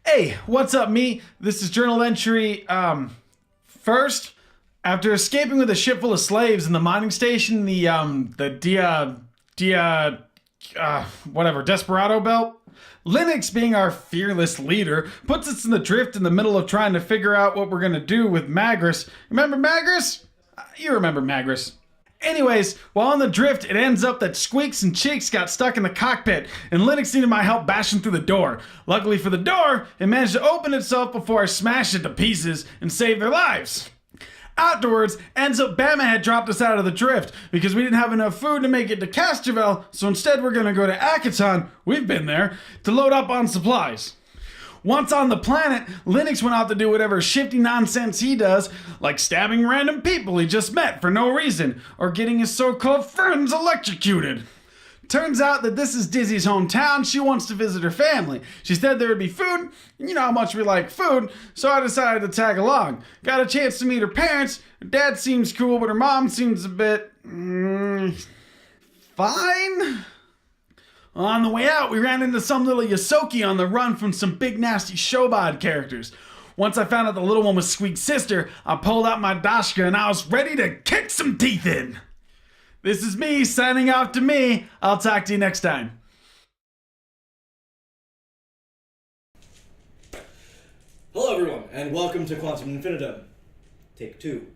Hey, what's up, me? This is journal entry, first, after escaping with a ship full of slaves in the mining station, Desperado Belt, Linux, being our fearless leader, puts us in the drift in the middle of trying to figure out what we're gonna do with Magris. Remember Magris? You remember Magris. Anyways, while on the drift, it ends up that Squeaks and Cheeks got stuck in the cockpit, and Linux needed my help bashing through the door. Luckily for the door, it managed to open itself before I smashed it to pieces and saved their lives. Afterwards, ends up Bama had dropped us out of the drift because we didn't have enough food to make it to Castrovel, so instead we're gonna go to Akiton, we've been there, to load up on supplies. Once on the planet, Linux went out to do whatever shifty nonsense he does, like stabbing random people he just met for no reason, or getting his so-called friends electrocuted. Turns out that this is Dizzy's hometown. She wants to visit her family. She said there would be food, and you know how much we like food, so I decided to tag along. Got a chance to meet her parents. Her dad seems cool, but her mom seems a bit... fine? On the way out, we ran into some little Yosoki on the run from some big nasty Shobad characters. Once I found out the little one was Squeak's sister, I pulled out my dashka and I was ready to kick some teeth in. This is me signing off to me. I'll talk to you next time. Hello everyone, and welcome to Quantum Infinitum. Take 2.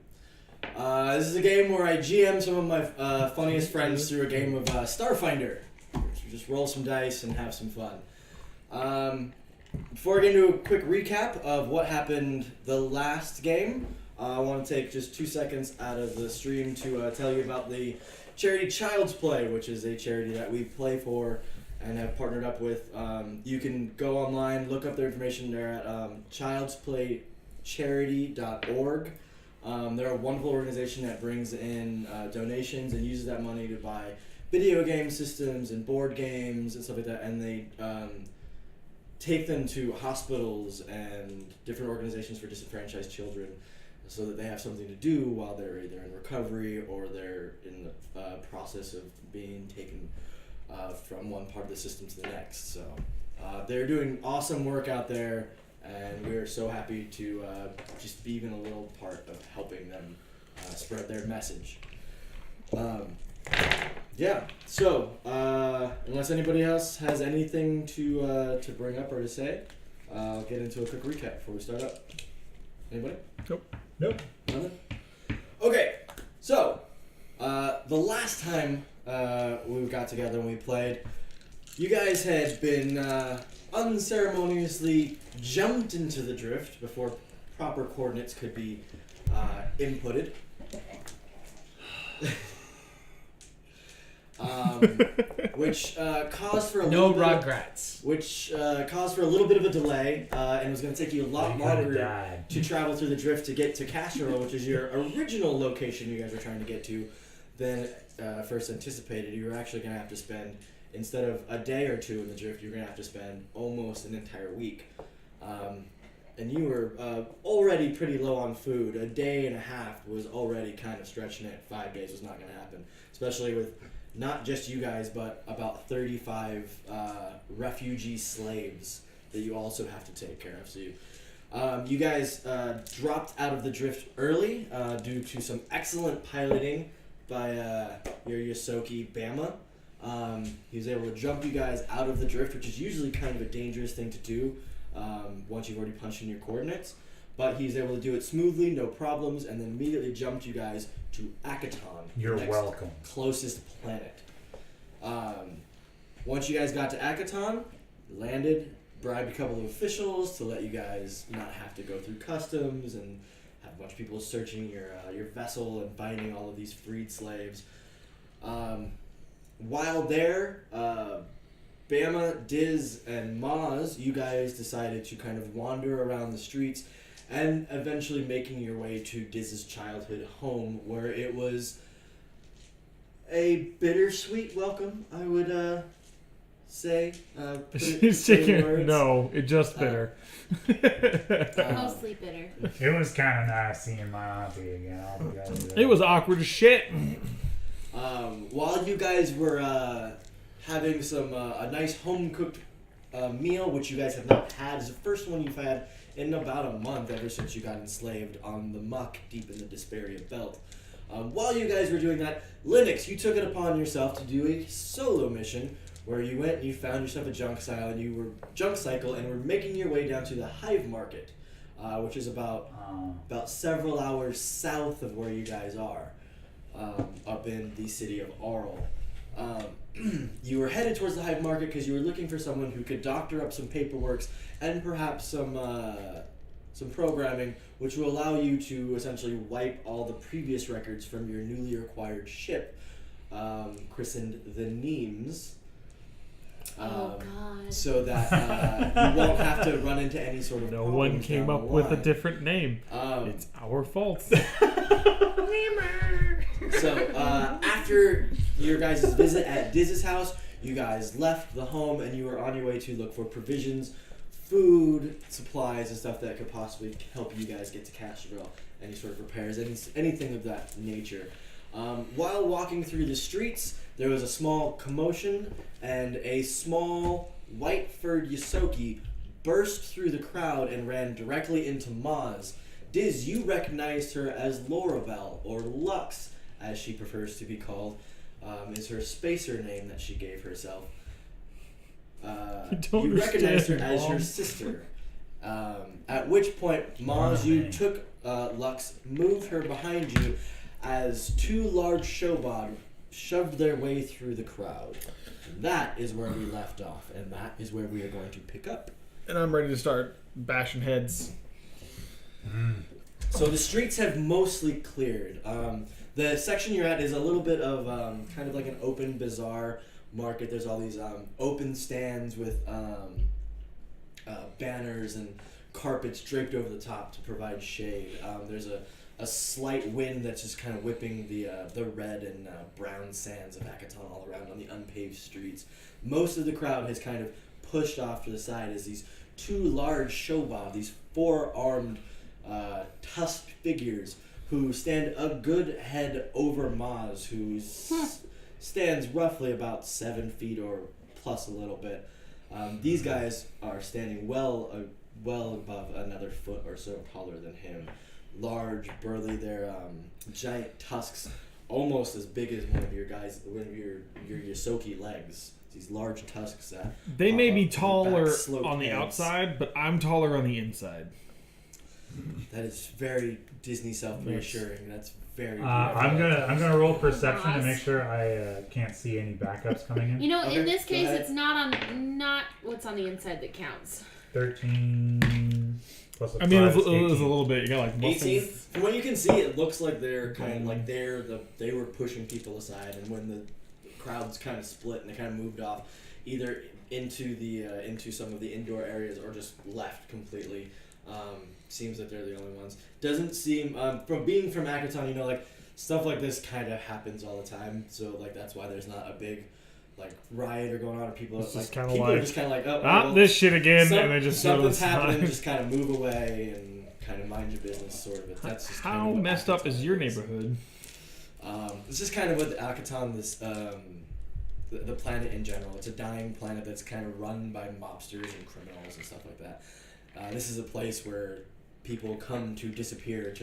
This is a game where I GM some of my funniest friends through a game of Starfinder. Just roll some dice and have some fun. Before I get into a quick recap of what happened the last game, I want to take just 2 seconds out of the stream to tell you about the charity Child's Play, which is a charity that we play for and have partnered up with. You can go online, look up their information. They're at childsplaycharity.org. They're a wonderful organization that brings in donations and uses that money to buy video game systems and board games and stuff like that, and they take them to hospitals and different organizations for disenfranchised children so that they have something to do while they're either in recovery or they're in the process of being taken from one part of the system to the next. So they're doing awesome work out there, and we're so happy to just be even a little part of helping them spread their message. Yeah, so, unless anybody else has anything to bring up or to say, I'll get into a quick recap before we start up. Anybody? Nope. Nothing? Okay, so, the last time we got together and we played, you guys had been unceremoniously jumped into the drift before proper coordinates could be inputted. Which caused for a little bit of a delay, and it was going to take you a lot longer to travel through the drift to get to Castro, which is your original location you guys were trying to get to, than first anticipated. You were actually going to have to spend, instead of a day or two in the drift, you're going to have to spend almost an entire week. And you were already pretty low on food. A day and a half was already kind of stretching it. 5 days was not going to happen, especially with not just you guys, but about 35 refugee slaves that you also have to take care of. So you guys dropped out of the drift early due to some excellent piloting by your Yosoki Bama. He was able to jump you guys out of the drift, which is usually kind of a dangerous thing to do once you've already punched in your coordinates. But he's able to do it smoothly, no problems, and then immediately jumped you guys to Akiton. You're welcome. Closest planet. Once you guys got to Akiton, landed, bribed a couple of officials to let you guys not have to go through customs and have a bunch of people searching your vessel and finding all of these freed slaves. While there, Bama, Dizz, and Maz, you guys decided to kind of wander around the streets and eventually making your way to Dizz's childhood home, where it was a bittersweet welcome, I would say. She's shaking. No, it just bitter. Mostly bitter. It was kind of nice seeing my auntie again. It was awkward as shit. While you guys were having some a nice home cooked meal, which you guys have not had. It's the first one you've had in about a month ever since you got enslaved on the muck deep in the Desperia Belt. While you guys were doing that, Linux, you took it upon yourself to do a solo mission where you went and you found yourself a junk cycle and were making your way down to the Hive Market, which is about several hours south of where you guys are, up in the city of Arl. You were headed towards the Hive Market because you were looking for someone who could doctor up some paperwork and perhaps some programming, which will allow you to essentially wipe all the previous records from your newly acquired ship, christened the Neems. Oh God! So that you won't have to run into any sort of. No one came up with a different name. It's our fault. So after your guys' visit at Dizz's house, you guys left the home and you were on your way to look for provisions, food, supplies, and stuff that could possibly help you guys get to Castroville. Any sort of repairs, anything of that nature. While walking through the streets, there was a small commotion, and a small white-furred Yosoki burst through the crowd and ran directly into Maz. Dizz, you recognized her as Lorabelle, or Lux, as she prefers to be called, is her spacer name that she gave herself. You recognized her as your sister. At which point, Maz, you took Lux, moved her behind you, as two large shobad shoved their way through the crowd. That is where we left off, and that is where we are going to pick up. And I'm ready to start bashing heads. So the streets have mostly cleared. The section you're at is a little bit of kind of like an open bazaar market. There's all these open stands with banners and carpets draped over the top to provide shade. There's a slight wind that's just kind of whipping the red and brown sands of Akiton all around on the unpaved streets. Most of the crowd has kind of pushed off to the side as these two large shobab, these four-armed tusked figures who stand a good head over Maz, who stands roughly about 7 feet or plus a little bit. These guys are standing well above another foot or so taller than him. Large, burly, their giant tusks, almost as big as one of your Yosoki legs. These large tusks that They may be back taller sloped on the heads. outside, but I'm taller on the inside. That is very Disney self-reassuring. That's very. I'm gonna roll perception to make sure I can't see any backups coming in. You know, Okay, in this go case, ahead. it's not what's on the inside that counts. 13 plus a 5 I mean, it is was 18. a little bit. You got like 18. muscles. From what you can see, it looks like they're kind of like they were pushing people aside, and when the crowds kind of split and they kind of moved off, either into some of the indoor areas or just left completely. Seems that they're the only ones. Doesn't seem from being from Akiton, you know, like stuff like this kind of happens all the time. So like that's why there's not a big like riot or going on, or people It's like just kinda people like, are just kind of like, oh, Ah, well, this shit again, and they just something's sort of happening. smile. Just kind of move away and kind of mind your business, sort of. That's just kind How of what messed up Akiton is your neighborhood? It's just kind of what Akiton, the planet in general. It's a dying planet that's kind of run by mobsters and criminals and stuff like that. This is a place where people come to disappear.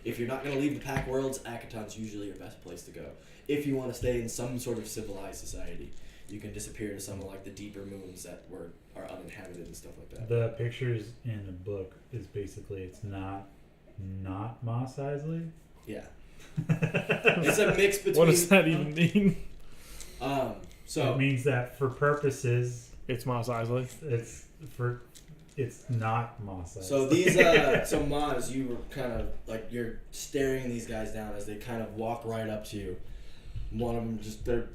If you're not going to leave the Pack Worlds, Akiton's usually your best place to go. If you want to stay in some sort of civilized society, you can disappear to some of like the deeper moons that are uninhabited and stuff like that. The pictures in the book is basically it's not Mos Eisley. Yeah, it's a mix between. What does that even mean? So it means that for purposes, It's Mos Eisley. it's not Mos Eisley. So these, so Maz, you were kind of like you're staring these guys down as they kind of walk right up to you. One of them they're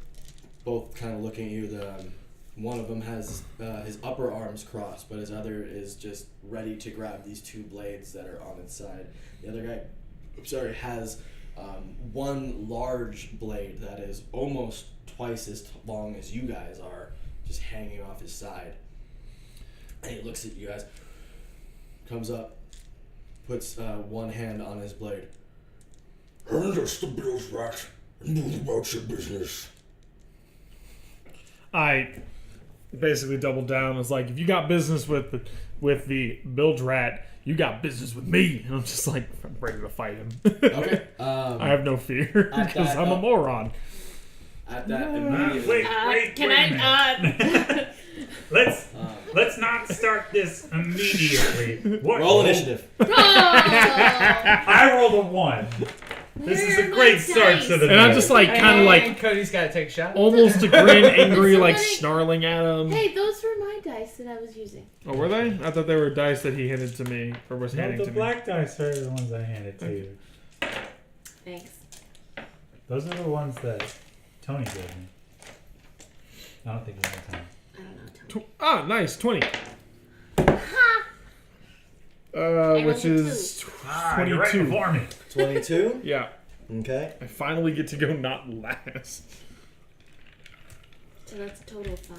both kind of looking at you. One of them has his upper arms crossed, but his other is just ready to grab these two blades that are on its side. The other guy, has one large blade that is almost twice as long as you guys are, just hanging off his side. And he looks at you guys, comes up, puts one hand on his blade. Hand us the bills back and move about your business. I basically doubled down. It's like, if you got business with the bilge rat, you got business with me. And I'm just like, I'm ready to fight him. Okay. I have no fear because I'm a moron. At that immediately. Wait Can a minute. Let's not start this immediately. What? Roll initiative. Oh! I rolled a 1. This is a great start to the And I'm night. just like, kind of like, Cody's got to take a shot. almost a grin, angry, like Somebody- snarling at him. Hey, those were my dice that I was using. Oh, were they? I thought they were dice that he handed to me, or was No, handing the to me. black dice are the ones I handed to you. Thanks. Those are the ones that Tony gave me. I don't think you have time. I don't know. Nice, 20. rolled Which a is You're right 22. before me. 22. Yeah, Okay. I finally get to go not last. So that's a total of 5.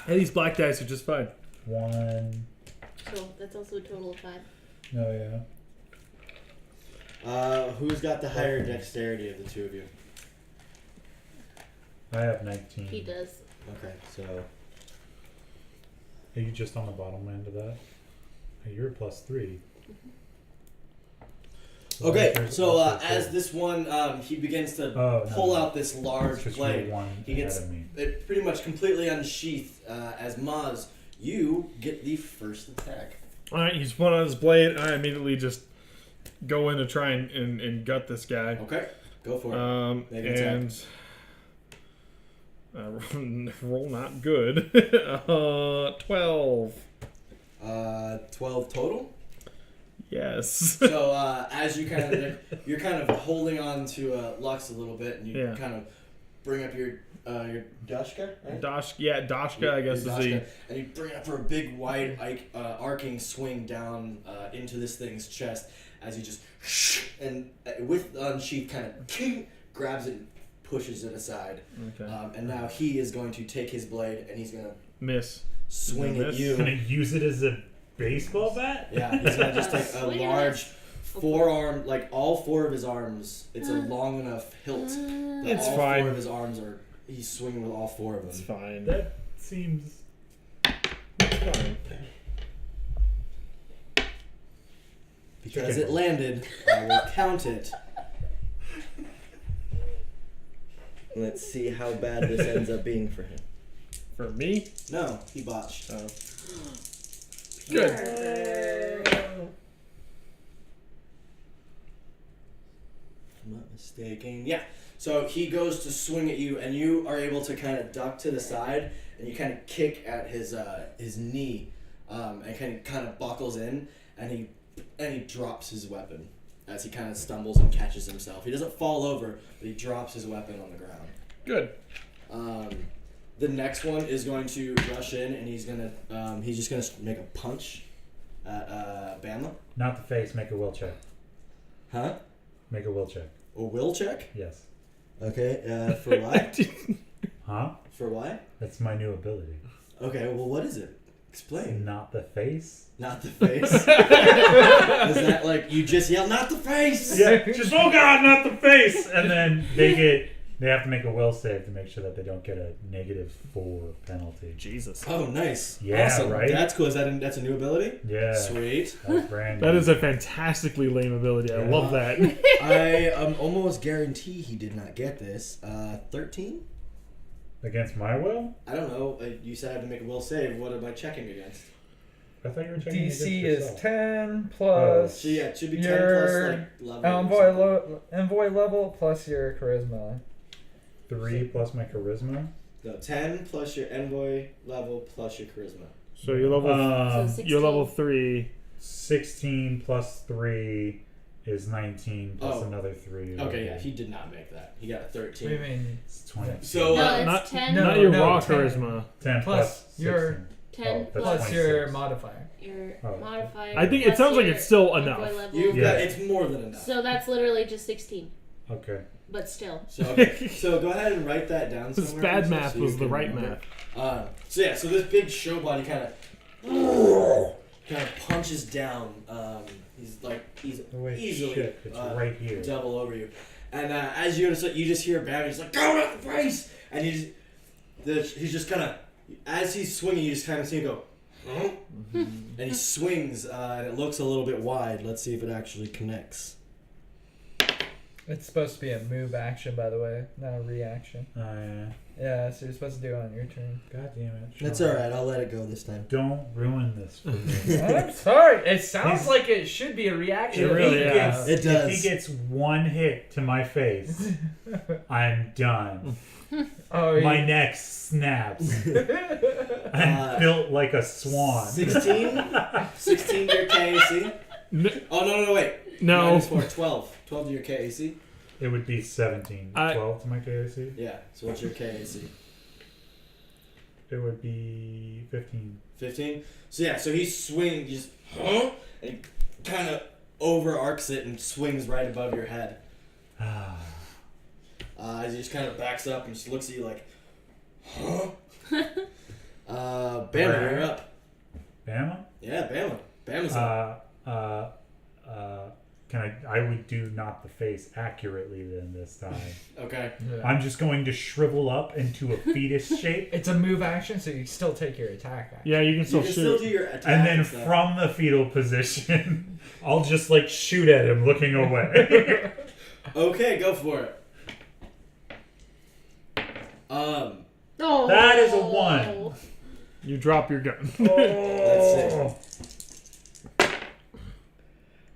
Hey, these black dice are just fine. 1. So that's also a total of 5. No, yeah. Who's got the higher dexterity of the two of you? I have 19. He does. Okay, so Are you just on the bottom end of that? Hey, you're a +3. okay. So as this one, he begins to pull out this large blade. He gets it pretty much completely unsheathed. As Maz, you get the first attack. All right, he's pulling out his blade. I immediately just go in to try and gut this guy. Okay, go for it. Make an attack. Roll not good. 12. 12 total. Yes. So as you you're kind of holding on to Lux a little bit, and you kind of bring up your Dashka, right? Dashka, I guess, is the... And you bring it up for a big, wide, arcing swing down into this thing's chest as you just... And with unsheath, kind of grabs it and pushes it aside. Okay. And now he is going to take his blade and he's going to Miss. swing at Miss? you. Gonna use it as a baseball bat? Yeah, he's going to just take a Swing at large us. forearm, like all 4 of his arms. It's a long enough hilt. That It's all fine. 4 of his arms are... He's swinging with all 4 of them. It's fine. That seems... It's fine. Because it landed, I will count it. Let's see how bad this ends up being for him. For me? No, he botched. Oh. Good. I'm not mistaken. Yeah. So he goes to swing at you, and you are able to kind of duck to the side, and you kind of kick at his knee, and kind of buckles in, and he drops his weapon as he kind of stumbles and catches himself. He doesn't fall over, but he drops his weapon on the ground. Good. The next one is going to rush in, and he's just gonna make a punch at Bama. Not the face, make a will check. Huh? Make a will check. A will check? Yes. Okay. For why? Huh? For why? That's my new ability. Okay. Well, what is it? Explain. Not the face? Not the face. Is that like you just yell, "Not the face"? Yeah, just, oh god, not the face! And then they have to make a will save to make sure that they don't get a -4 penalty. Jesus. Oh, nice. Yeah, awesome. right? That's cool. That's a new ability? Yeah. Sweet. That's brand new. That is a fantastically lame ability. I love that. I almost guarantee he did not get this. 13? Against my will? I don't know. You said I had to make a will save. What am I checking against? I thought you were checking DC against is yourself. 10 plus So yeah, it should be 10 your plus like level. or something. envoy level plus your charisma. 3 plus my charisma? No, 10 plus your envoy level plus your charisma. So you're level, So 16. you're level 3. 16 plus 3 is 19 plus Oh. another 3. Okay, yeah, he did not make that. He got a What do you 13. mean? It's 20. So No, it's not 10. No, not your raw 10. charisma. 10 Plus plus your- 16. 10 Oh, that's Plus your 26. modifier. your Oh. modifier. I think it plus sounds like your it's still envoy enough. level. you've Yeah. got it's more than enough. So that's literally just 16. Okay. But still. So, okay, so go ahead and write that down. This somewhere bad for us math so you was the can right remember. math. So this big show body kind of punches down. He's Oh, wait, easily shit. It's right here. double over you, and as you just hear Bam, he's like, "Go to the face!" And he's just kind of as he's swinging, you just kind of see him go, huh? And he swings, and it looks a little bit wide. Let's see if it actually connects. It's supposed to be a move action, by the way, not a reaction. Oh, yeah. Yeah, so you're supposed to do it on your turn. God damn it. That's Sean. alright, I'll let it go this time. Don't ruin this for me. I'm sorry. It sounds like it should be a reaction. It really If he is. gets- It does. If he gets one hit to my face, I'm done. Oh, My neck snaps. I'm built like a swan. 16? 16 to your KAC? Oh, no, wait. No. Minus 4, 12. 12 to your KAC? It would be 17. 12 to my KAC? Yeah, so what's your KAC? It would be 15. 15? So yeah, so he swings, just, huh? And he kind of over arcs it and swings right above your head. As he just kind of backs up and just looks at you like, huh? Bama, you're up. Bama? Yeah, Bama. Bama's up. Can I would do not the face accurately then this time. Okay. Yeah. I'm just going to shrivel up into a fetus shape. It's a move action, so you still take your attack action. Yeah, you can You still can shoot. still do your attack. And then stuff. from the fetal position, I'll just like shoot at him looking away. Okay, go for it. Oh. That is a 1. You drop your gun. Let's see.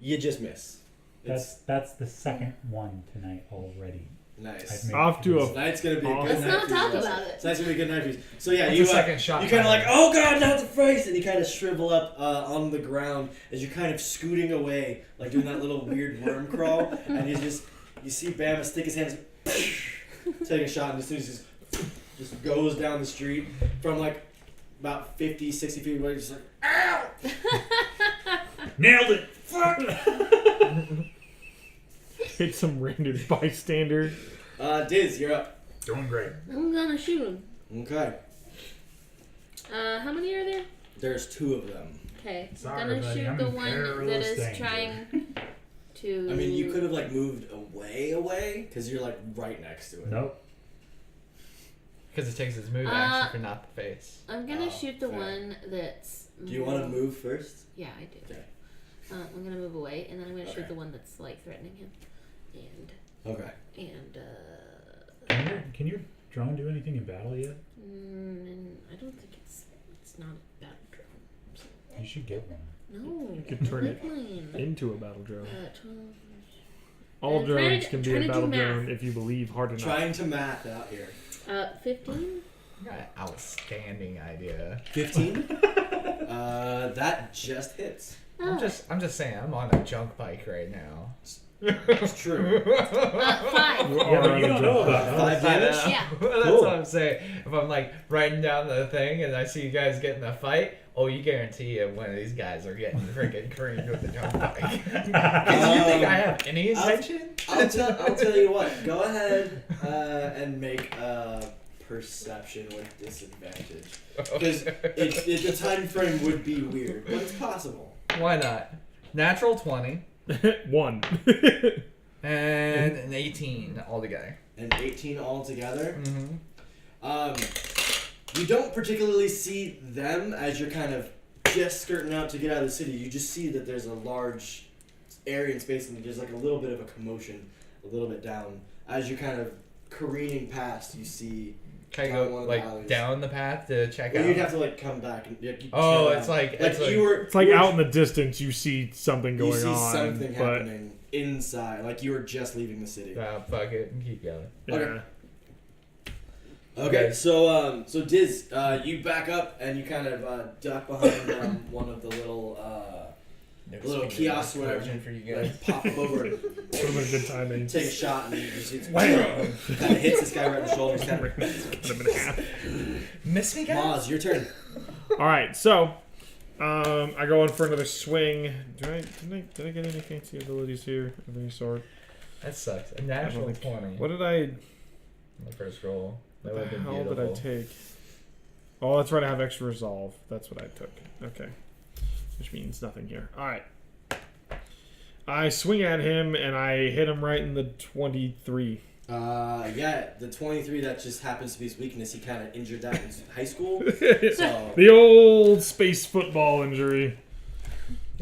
You just miss. That's the second one tonight already. Nice. I've made Off to a Tonight's gonna be a good Let's night not for you talk guys. about it. Tonight's gonna be a good night for you. So yeah, That's you a second shot. You kind of like, oh god, not the face, and you kind of shrivel up on the ground as you're kind of scooting away, like doing that little weird worm crawl, and you see Bama stick his hands, take a shot, and as soon as he just goes down the street from like about 50, 60 feet away, just like, ow! Nailed it! Fuck! Hit some random bystander. Dizz, you're up. Doing great. I'm gonna shoot him. Okay. How many are there? There's 2 of them. Okay. Sorry, I'm gonna buddy, shoot I'm the in one that perilous is danger. trying to. I mean, you could have like moved away, because you're like right next to it. Nope. Because it takes its move action for not the face. I'm gonna Oh, shoot the fair. one that's. Do you want to move first? Yeah, I do. Okay. I'm gonna move away, and then I'm gonna Okay. shoot the one that's like threatening him, Okay. and Can your drone do anything in battle yet? I don't think it's not a battle drone. You should get one. No, You could turn it plane. into a battle drone. 12. All I'm drones trying can to be a do battle math. drone if you believe hard enough. Trying to math out here. 15. You got an outstanding idea. 15? That just hits. Oh. I'm just saying, I'm on a junk bike right now. It's true. 5. Yeah, but you don't know about 5 that. damage? Yeah. That's Cool. what I'm saying. If I'm like writing down the thing and I see you guys getting a fight, oh, you guarantee you one of these guys are getting freaking creamed with the junk bike. Because you think I have any intention? I'll tell you what. Go ahead and make a perception with disadvantage. Because the time frame would be weird, but it's possible. Why not? Natural 20 1. and an 18 altogether. And 18 altogether. Mm-hmm. You don't particularly see them as you're kind of just skirting out to get out of the city. You just see that there's a large area and space, and there's like a little bit of a commotion, a little bit down. As you're kind of careening past, you see. Can I down one go of the like alleys. down the path to check Well, out? you'd have to like come back and. You Oh, turn it's around. like- it's like- you were. It's like you were- out in the distance, you see something going You see on. something but happening inside, like you were just leaving the city. Ah, fuck it, and keep going. yeah. Okay. Okay, so Dizz, you back up and you kind of duck behind one of the little kiosks, or whatever. For you Like, guys. pop up over, Would have been good timing. take a shot, and you just kind of hits this guy right in the shoulder. Kind of, Would have been half. Miss me, guys? Maz, your turn. All right, so I go in for another swing. Did I get any fancy abilities here of any sort? That sucks. A I natural don't think- 20 What did I? on the first roll. That What would the have been hell beautiful. did I take? Oh, that's right. I have extra resolve. That's what I took. Okay, which means nothing here. All right. I swing at him and I hit him right in the 23. Yeah, the 23 that just happens to be his weakness. He kind of injured that in high school. So, The old space football injury.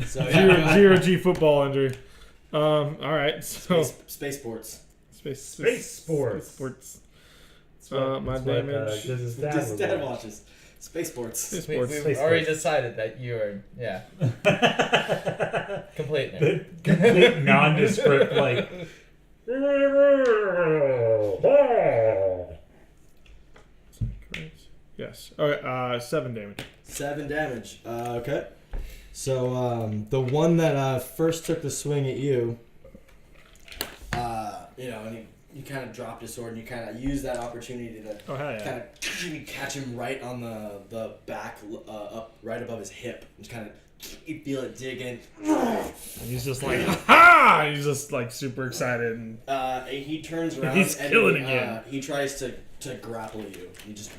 so yeah, Zero G football injury. All right. So space sports. space sports. Sports. That's what- My that's what, damage. Dizz's dad His was dad like. watches space sports. Space We, sports. we've Space already sports. decided that you are, complete now. The complete nondescript, like. Yes. Okay. 7 damage. 7 damage. Okay. So the one that first took the swing at you, and you kind of dropped his sword and you kind of used that opportunity to Oh hell yeah. kind of catch him right on the back, up right above his hip. And kind of you feel it dig in. And he's just like, ha! He's just like super excited. And He turns around. He's and killing he, again. He tries to grapple you. He just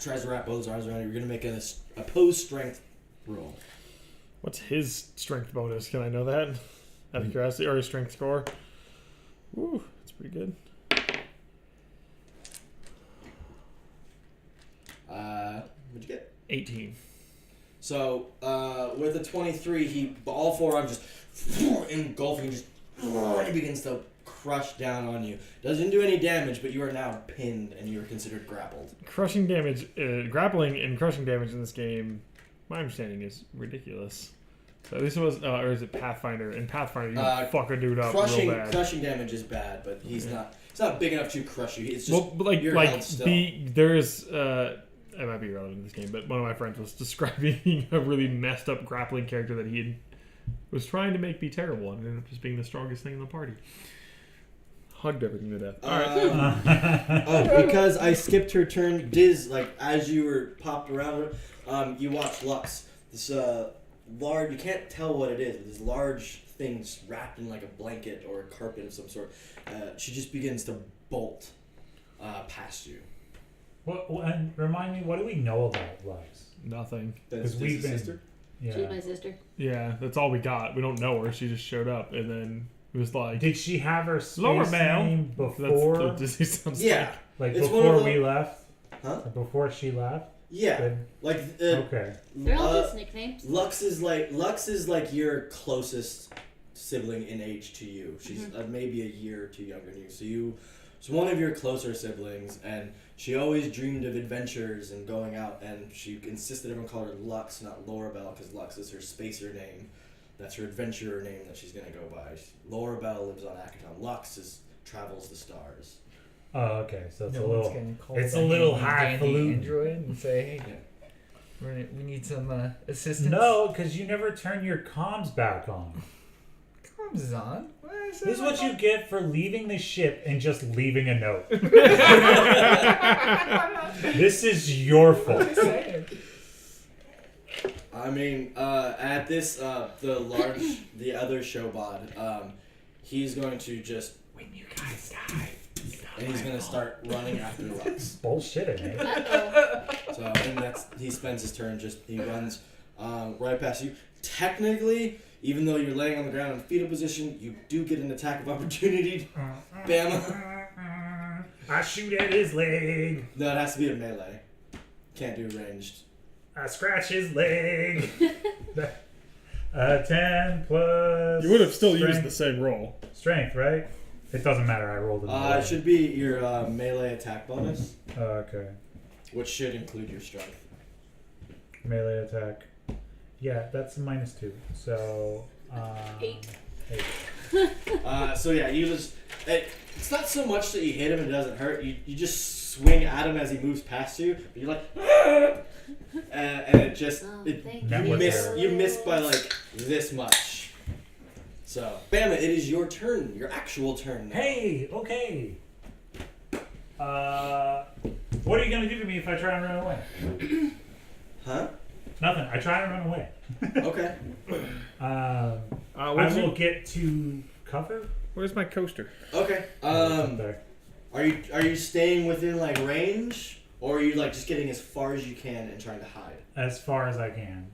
tries to wrap both his arms around you. You're gonna make an opposed strength roll. what's his strength bonus? Can I know that? Out of curiosity, or his strength score? Ooh, that's pretty good. What'd you get? 18. So with the 23, he all 4 arms just engulfing, just he begins to crush down on you. Doesn't do any damage, but you are now pinned and you are considered grappled. Crushing damage, grappling and crushing damage in this game, my understanding is ridiculous. So at least it was, or is it Pathfinder? In Pathfinder, you can fuck a dude up real bad. Crushing damage is bad, but he's not. It's not big enough to crush you. It's just Well, but you're held still. there's it might be irrelevant in this game, but one of my friends was describing a really messed up grappling character that he was trying to make be terrible and ended up just being the strongest thing in the party. Hugged everything to death. All right. Because I skipped her turn, Dizz, like as you were popped around her, you watch Lux. This large, you can't tell what it is, but this large thing's wrapped in like a blanket or a carpet of some sort. She just begins to bolt past you. And remind me, what do we know about Lux? Nothing. That's we've Dizz's been- sister. Yeah. She's my sister. Yeah, that's all we got. We don't know her. She just showed up, and then it was like Did she have her space Lower Bell. name That's before? what Disney sounds Yeah, Like It's one before of the- we left? Huh? Or before she left? yeah. Then- Like Okay. They're all just nicknames. Lux is like your closest sibling in age to you. She's maybe a year or two younger than you. So she's one of your closer siblings, and she always dreamed of adventures and going out. And she insisted everyone call her Lux, not Lorabelle, because Lux is her spacer name. That's her adventurer name that she's gonna go by. Lorabelle lives on Akiton. Lux travels the stars. Oh, okay. So it's No a one's little. gonna call it's the a little handy dandy highfalutin. android and say, hey, we need some assistance. No, because you never turn your comms back on. Comms is on. What is This is what you get for leaving the ship and just leaving a note. This is your fault. I mean, at this, the other showbot, he's going to just, When you guys die. and he's going to start running after Lux. Bullshit, eh? Uh-oh. So, and he spends his turn he runs right past you. Technically, even though you're laying on the ground in fetal position, you do get an attack of opportunity. Bama. I shoot at his leg. No, it has to be a melee. Can't do ranged. I scratch his leg. 10 plus. You would have still used strength. the same roll. Strength, right? It doesn't matter. I rolled it. It should be your melee attack bonus, Okay. which should include your strength. Melee attack. Yeah, that's a -2. So. 8. 8. So yeah, you just it's not so much that you hit him and it doesn't hurt. You just swing at him as he moves past you. But you're like, and it just Oh, it, thank That you was miss there. you miss by like this much. So Bama, it is your turn, your actual turn now. Hey, okay. What are you gonna do to me if I try and run away? Huh? Nothing. I try and run away. Okay. I will get to cover. Where's my coaster? Okay. Up there. Are you staying within like range, or are you like just getting as far as you can and trying to hide? As far as I can.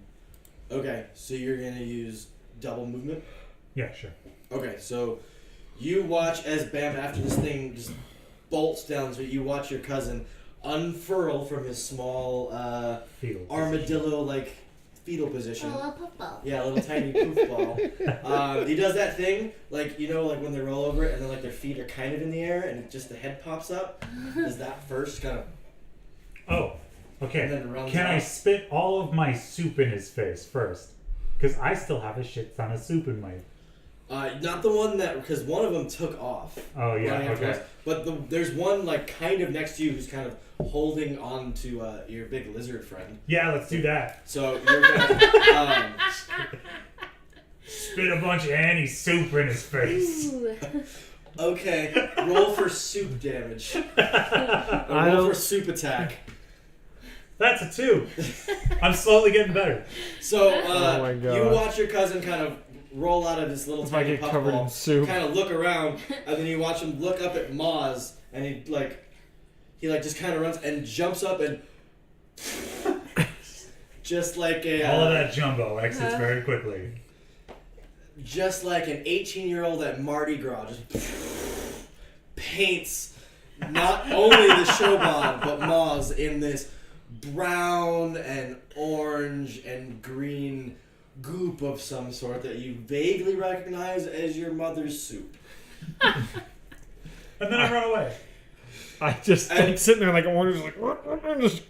Okay, so you're gonna use double movement. Yeah, sure. Okay, so you watch as Bam, after this thing just bolts down, so you watch your cousin unfurl from his small Fetal armadillo-like fetal position. A little puffball. Yeah, a little tiny poof ball. He does that thing, like, you know, like when they roll over it and then like their feet are kind of in the air and just the head pops up. Does that first kind of... Oh, And okay. then runs Can I out. spit all of my soup in his face first? Because I still have a shit ton of soup in my... Not the one that... Because one of them took off. Oh, yeah, running after okay. us. But there's one, like, kind of next to you who's kind of holding on to your big lizard friend. Yeah, let's do that. So you're gonna... Spit a bunch of Annie's soup in his face. Ooh. Okay, roll for soup damage. I Roll don't- for soup attack. That's a 2. I'm slowly getting better. So Oh my God. you watch your cousin kind of roll out of this little If I tiny get covered puffball, in soup. kind of look around, and then you watch him look up at Maz, and he just kind of runs and jumps up and just like a All of that jumbo exits very quickly. just like an 18-year-old at Mardi Gras, just paints not only the Shoban but Maz in this brown and orange and green goop of some sort that you vaguely recognize as your mother's soup. And then I run away. I just And- like sitting there like I'm just like what? Just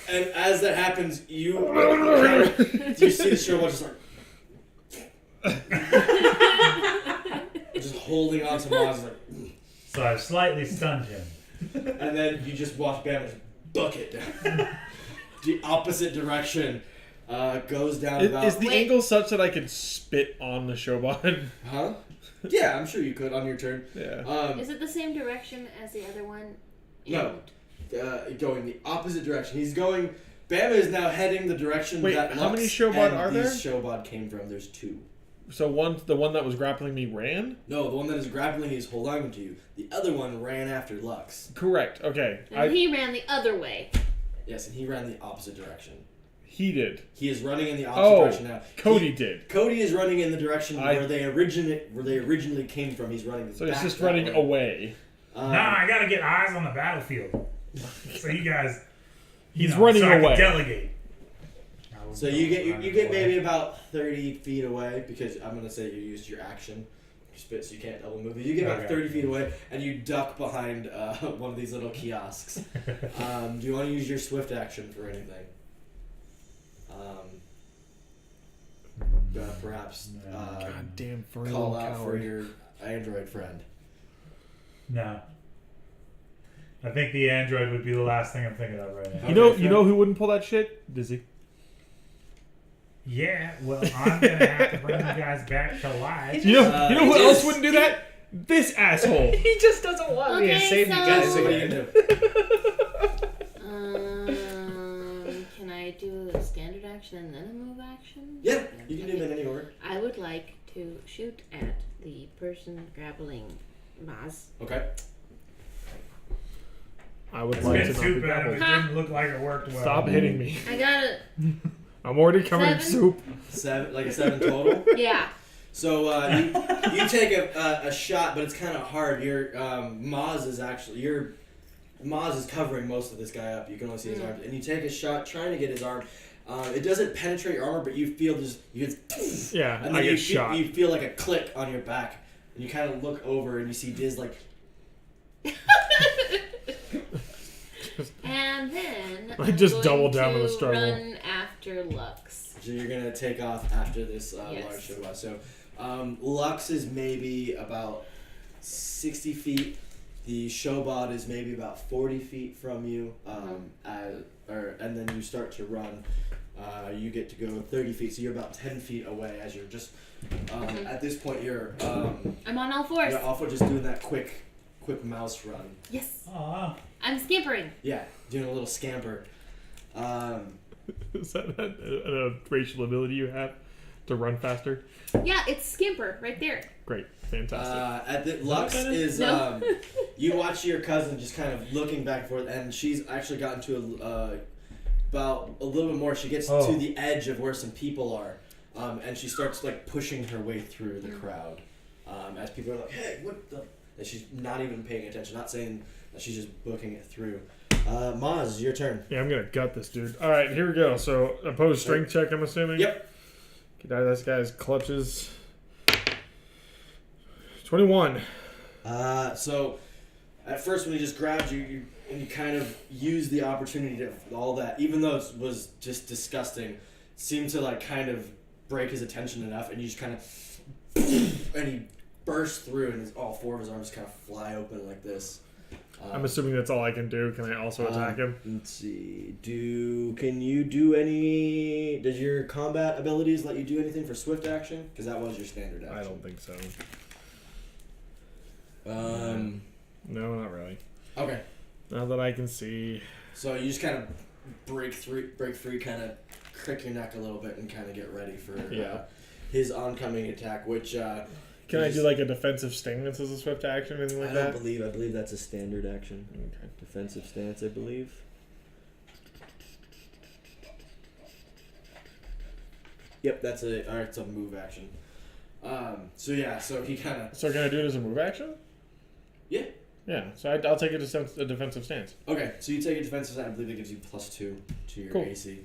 And as that happens, you see the Shoban just like just holding on to Maz, like, So I've slightly stunned him. and then you just watch Bam just book it down the opposite direction. Goes down about. Is the Wait. angle such that I could spit on the Shoban? Huh? Yeah, I'm sure you could on your turn. Yeah. Is it the same direction as the other one? No. Going the opposite direction. He's going. Bama is now heading the direction Wait, that how many Lux Shoban and are these there? Shoban came from. There's 2. So the one that was grappling me ran? No, the one that is grappling is holding on to you. The other one ran after Lux. Correct. Okay. And he ran the other way. Yes, and he ran the opposite direction. He did. He is running in the opposite direction now. Cody did. Cody is running in the direction where they originally came from. He's running. So he's back just that running way. away. Nah, I gotta get eyes on the battlefield. So you guys... He's running so I away. can delegate. So you get maybe about 30 feet away, because I'm gonna say you used your action, so you can't double move. You get about Okay. 30 feet away, and you duck behind one of these little kiosks. Do you want to use your swift action for anything? Perhaps God damn furry call little out for coward. your android friend. No. I think the android would be the last thing I'm thinking of right now. Okay, You know who wouldn't pull that shit? Dizzy. Yeah, well, I'm gonna have to bring you guys back to life. You know who Diz. else wouldn't do that? This asshole. He just doesn't want me to Okay, save you so- guys So what do you again. do? Can I do a standard action and then a move action? Yeah, you can do them in any order. I would like to shoot at the person grappling Maz. Okay. I would It's like been to not be soup at him. It grappled. didn't look like it worked well. Stop hitting me. I got it. I'm already covered in 7? soup. 7, like a 7 total. Yeah. So you take a shot, but it's kind of hard. Your Maz is covering most of this guy up. You can only see his arms, and you take a shot trying to get his arm. It doesn't penetrate your armor, but you feel Yeah, and then I you get shot. You feel like a click on your back, and you kind of look over and you see Dizz like. And then I I'm just going double down to on the struggle. Run after Lux. So you're gonna take off after this Yes. large Shoban. So Lux is maybe about 60 feet. The Shobot is maybe about 40 feet from you. And then you start to run. You get to go 30 feet, so you're about 10 feet away as you're just. At this point, you're. I'm on all fours. You're off just doing that quick mouse run. Yes. Aw. I'm scampering. Yeah, doing a little scamper. Is that a racial ability you have to run faster? Yeah, it's scamper right there. Great, fantastic. Lux is No. you watch your cousin just kind of looking back and forth, and she's actually gotten to about a little bit more. She gets to the edge of where some people are, and she starts like pushing her way through the crowd as people are like, "Hey, what the?" that she's not even paying attention. Not saying that she's just booking it through. Maz, your turn. Yeah, I'm gonna gut this dude. All right, here we go. So opposed strength check, I'm assuming. Yep. This guy's clutches. 21. So at first when he just grabbed you, and you kind of used the opportunity to all that, even though it was just disgusting, seemed to like kind of break his attention enough, and you just kind of, and he burst through, and all four of his arms kind of fly open like this. I'm assuming that's all I can do. Can I also attack him? Let's see. Can you do any? Does your combat abilities let you do anything for swift action? Because that was your standard action. I don't think so. No, not really. Okay. Not that I can see. So you just kind of break free, kind of crick your neck a little bit, and kind of get ready for his oncoming attack. Which can I do like a defensive stance as a swift action or anything like that? I believe that's a standard action. Okay. Defensive stance, I believe. Yep, that's it's a move action. So he kind of. So can I do it as a move action? Yeah. Yeah. So I'll take a defensive stance. Okay, so you take a defensive stance. I believe it gives you +2 to your cool. AC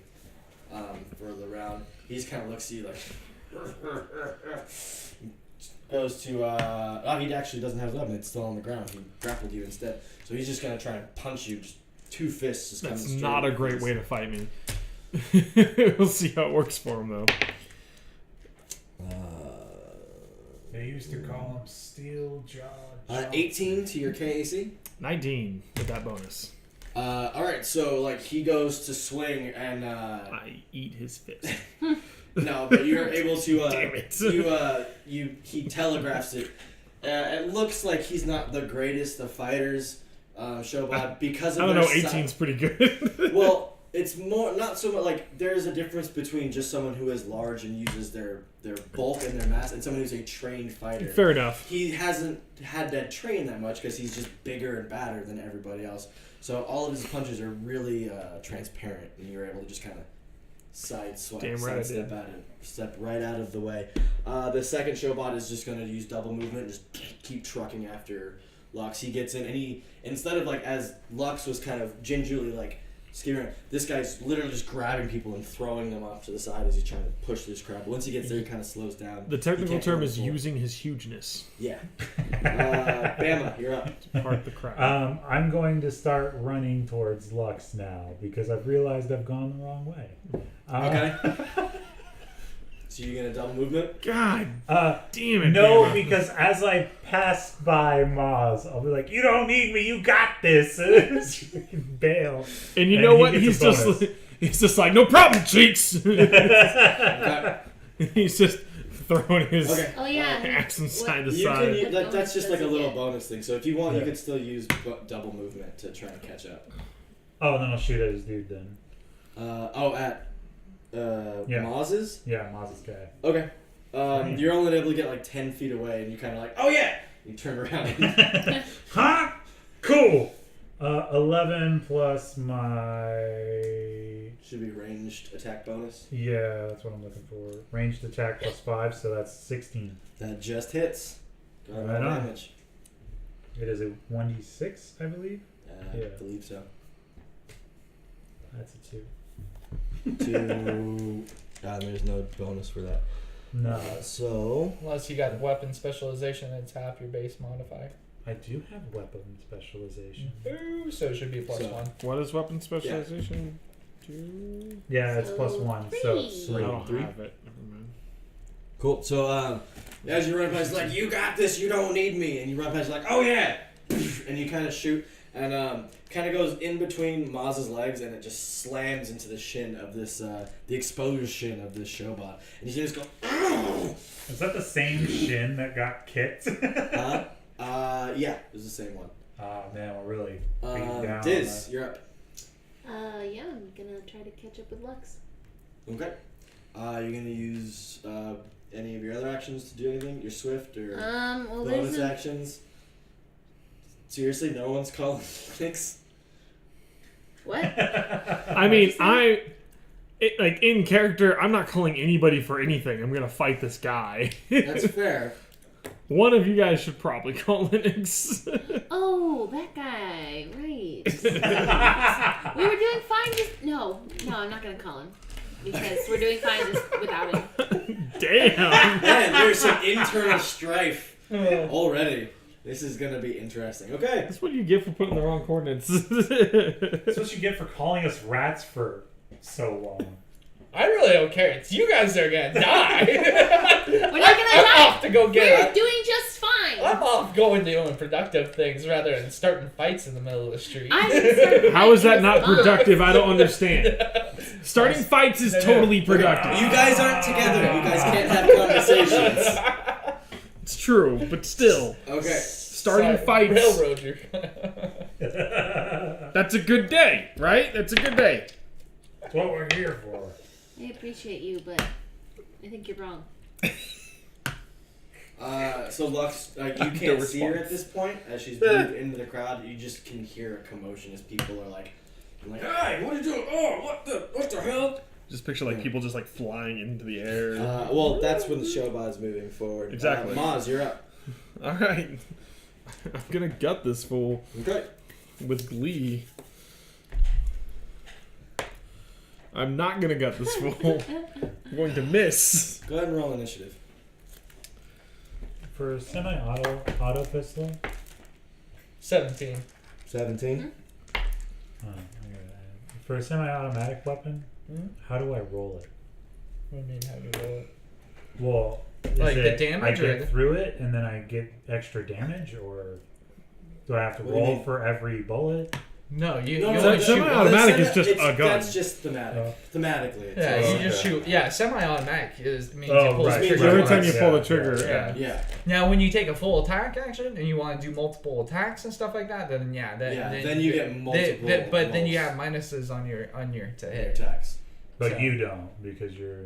for the round. He just kind of looks at you like. Goes to he actually doesn't have his weapon. It's still on the ground. He grappled you instead. So he's just gonna try and punch you. Just 2 fists. Just That's coming not a straight great at way to fight me. We'll see how it works for him though. They used to call him Steel Jaw. 18 to your KAC. 19 with that bonus. All right. So like he goes to swing and I eat his fist. no, but you're able to. Damn it. He telegraphs it. It looks like he's not the greatest of fighters, Shobot, because of I don't know. their 18's pretty good. Well, it's more not so much like there's a difference between just someone who is large and uses their bulk and their mass, and someone who's a trained fighter. Fair enough. He hasn't had to train that much because he's just bigger and badder than everybody else. So all of his punches are really transparent, and you're able to just kind of step right out of the way. The second Showbot is just going to use double movement and just keep trucking after Lux. He gets in, and he instead of like as Lux was kind of gingerly like skimming, this guy's literally just grabbing people and throwing them off to the side as he's trying to push this crowd. But once he gets there, he kind of slows down. The technical term is using his hugeness. Yeah. Bama, you're up. Part the crowd. I'm going to start running towards Lux now because I've realized I've gone the wrong way. Okay. So you're gonna double movement? God damn it. No, Bama. because as I pass by Maz, I'll be like, "You don't need me. You got this." Freaking bail. And you know he what? gets He's just like, no problem, cheeks. Okay. He's just throwing his Okay. Oh yeah. axe from side to You side. can, that's just like a little Yeah. bonus thing. So if you want, you Yeah. could still use double movement to try and catch up. Oh, then I'll shoot at his dude then. Maz's? Yeah, Maz's guy. Okay. You're only able to get like 10 feet away, and you kind of like, oh yeah! You turn around. Huh? Cool. 11 plus my... Should be ranged attack bonus. Yeah, that's what I'm looking for. Ranged attack plus 5, so that's 16. That just hits. Go ahead, Right roll on. damage. It is a 1d6, I believe. I believe so. That's a 2. 2. There's no bonus for that. No. So. Unless you got weapon specialization, it's half your base modifier. I do have weapon specialization. Ooh, so it should be plus So- 1. What does weapon specialization do? Yeah, it's plus 1, so it's I 3. don't 3. have it. Never mind. Cool. So, as you run past, like, you got this, you don't need me. And you run past, like, oh yeah! And you kind of shoot, and kind of goes in between Maz's legs, and it just slams into the shin of this, the exposed shin of this Showbot. And you see this go, ow! Is that the same shin that got kicked? Yeah, it was the same one. Oh man, we're really beating down. Dizz, you're up. Yeah, I'm gonna try to catch up with Lux. Okay. You're gonna use any of your other actions to do anything? Your swift or Well, bonus there's a... actions? Seriously, no one's calling Phoenix? What? I mean, like in character, I'm not calling anybody for anything. I'm gonna fight this guy. That's fair. One of you guys should probably call Linux. Oh, that guy. Right. We were doing fine just... No, I'm not going to call him. Because we're doing fine just without him. Damn. Man, there's some internal strife already. This is gonna be interesting. Okay. That's what you get for putting the wrong coordinates. That's what you get for calling us rats for so long. I really don't care. It's you guys that are gonna die. We're not going to I'm die. off to go We're get. doing just fine. I'm off going doing productive things rather than starting fights in the middle of the street. I didn't start How is that fighting not with Mom. productive? I don't understand. Starting fights is totally productive. You guys aren't together. You guys can't have conversations. It's true, but still. Okay. Starting fights. Railroad you. That's a good day, right? That's a good day. That's what we're here for. I appreciate you, but I think you're wrong. So Lux, you can't see her at this point as she's moved into the crowd. You just can hear a commotion as people are like, "Hey, what are you doing? Oh, what the hell?" Just picture like people just like flying into the air. Well, that's when the showbot is moving forward. Exactly. Maz, you're up. All right. I'm gonna gut this fool Okay. with glee. I'm not gonna gut this fool. I'm going to miss. Go ahead and roll initiative. For semi-auto pistol, 17. 17. for a semi-automatic weapon, how do I roll it? What do you mean, how do you roll it? Well, is Like the it damage I or get through it and then I get extra damage, or do I have to What do you roll mean? for every bullet? No, you No, you no, only no, shoot semi-automatic once. is just a gun. That's just thematic. Oh. Thematically. It's Yeah, just- you just shoot. Yeah, semi-automatic means you Oh, pull right. the trigger. So every Right. time you pull the Yeah. trigger, Yeah. Yeah. Now, when you take a full attack action and you want to do multiple attacks and stuff like that, then Then you get multiple but then you rolls. have minuses on your to Your hit. attacks. But So- you don't, because you're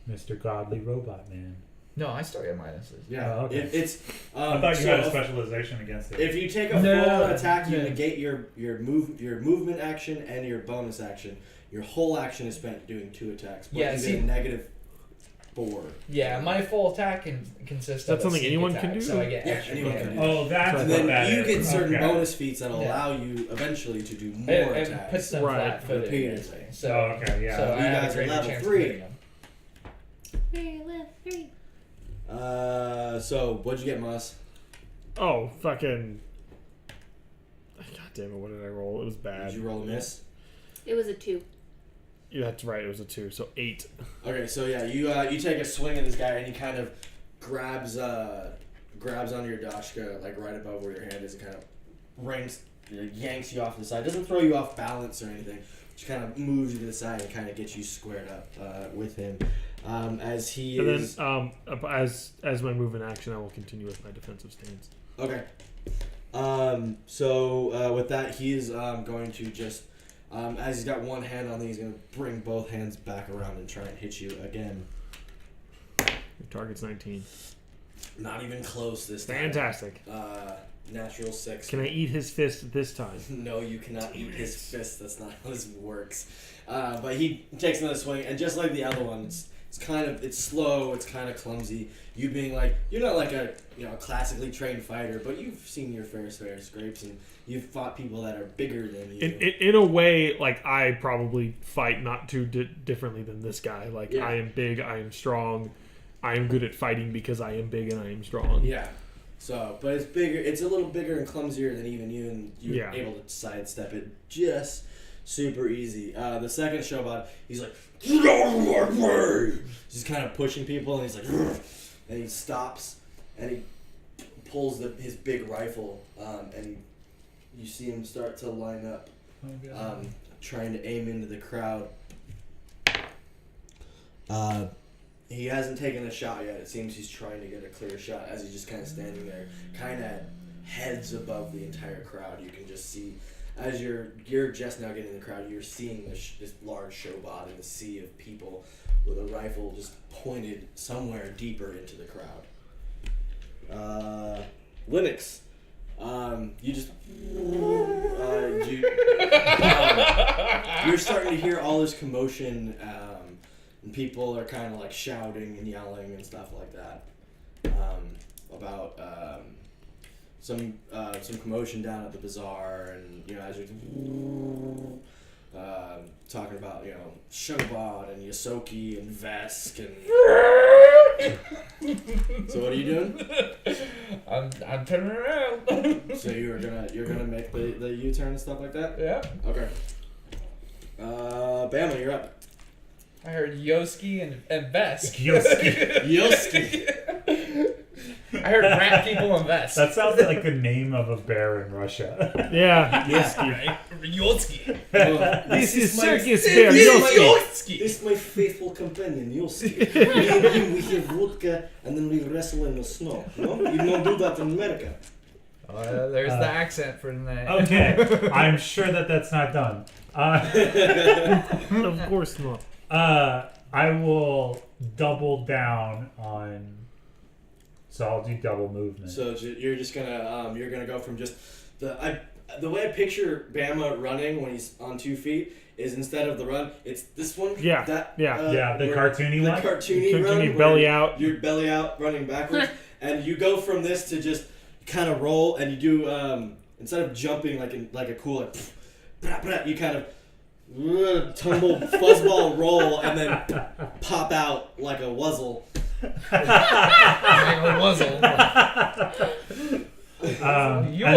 Mr. Godly Robot Man. No, I still get minuses. Yeah. Oh, okay. It's. I thought you so had a if- specialization against it. If you take a No, full attack, you no. negate your movement action and your bonus action. Your whole action is spent doing 2 attacks. But Yeah, you see- get a -4. Yeah, my full attack consists Is that of a something sneak anyone attack, can do? So I get Yeah, extra anyone can damage. do that. Oh, that's And what then that you is. get certain Okay. bonus feats that Yeah. allow you eventually to do more And attacks. puts them Right. flat-footed. Repeatedly. So, Oh, okay, yeah. so I You have guys a are greater level chance 3. of hitting them. Very left, 3. So what'd you get, Moss? oh fucking! God damn it! What did I roll? It was bad. Did you roll a miss? It was a 2. Yeah, that's right. It was a 2, so 8. Okay, so yeah, you take a swing at this guy and he kind of grabs onto your dashka like right above where your hand is and kind of yanks you off to the side. Doesn't throw you off balance or anything. Just kind of moves you to the side and kind of gets you squared up with him. As he And is then, as my move in action, I will continue with my defensive stance. okay. So with that, he is going to just as he's got one hand on thing, he's going to bring both hands back around and try and hit you again. Your target's 19. Not even close this time. Fantastic. Natural 6. Can I eat his fist this time? No, you cannot eat his fist. That's not how this works. But he takes another swing, and just like the other one, it's slow, it's kind of clumsy. You being like, you're not like a classically trained fighter, but you've seen your fair share of scrapes, and you've fought people that are bigger than you. In a way, like, I probably fight not too differently than this guy. Like, Yeah. I am big, I am strong, I am good at fighting because I am big and I am strong. Yeah. So, but it's bigger. It's a little bigger and clumsier than even you, and you're Yeah. able to sidestep it just super easy. The second showbot, he's like, "Get out of my way!" He's kind of pushing people, and he's like, "Rrr," and he stops, and he pulls his big rifle, and you see him start to line up, trying to aim into the crowd. He hasn't taken a shot yet. It seems he's trying to get a clear shot as he's just kind of standing there, kind of heads above the entire crowd. You can just see, as you're just now getting in the crowd, you're seeing this large showbot in the sea of people with a rifle just pointed somewhere deeper into the crowd. Linux, you just you're starting to hear all this commotion. And people are kind of like shouting and yelling and stuff like that. about some commotion down at the bazaar, and as you're talking about Shugabot and Yosoki and Vesk and. So what are you doing? I'm turning around. So you're gonna make the U-turn and stuff like that? Yeah. Okay. Bama, you're up. I heard Yoski and Vesk. Yoski. I heard rat people and Vesk. That sounds like the name of a bear in Russia. Yeah. Yoski. This is my- Circus Bear Yoski. This is my faithful companion, Yoski. Me and him, we have vodka, and then we wrestle in the snow. No? You don't do that in America. There's the accent for tonight. Okay, I'm sure that's not done. Of course not. I will double down on. So I'll do double movement. So you're just gonna go from just the way I picture Bama running when he's on 2 feet is instead of the run, it's this one. Yeah, the cartoony one. The cartoony run. Cartoony belly out. You're belly out, running backwards, and you go from this to just kind of roll, and you do instead of jumping like a cool you kind of tumble fuzzball roll and then pop out like a wuzzle. And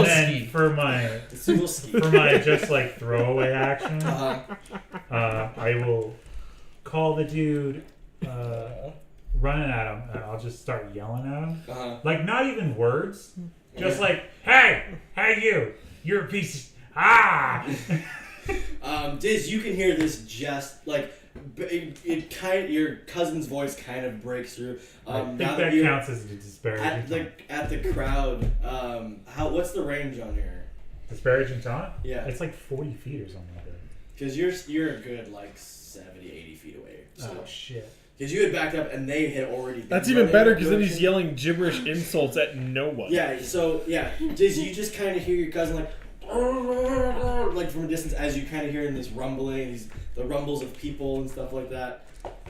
then for my just like throwaway action, I will call the dude running at him, and I'll just start yelling at him. Like not even words, just like hey you're a piece of Dizz, you can hear this just like your cousin's voice kind of breaks through. I think that counts as a disparaging at the crowd. What's the range on your disparaging taunt? Yeah, it's like 40 feet or something like that. Because you're a good like 70, 80 feet away. Oh shit! Because you had backed up and they had already. That's even better because then he's yelling gibberish insults at no one. Yeah. So Dizz, you just kind of hear your cousin like from a distance as you kind of hear in this rumbling, the rumbles of people and stuff like that.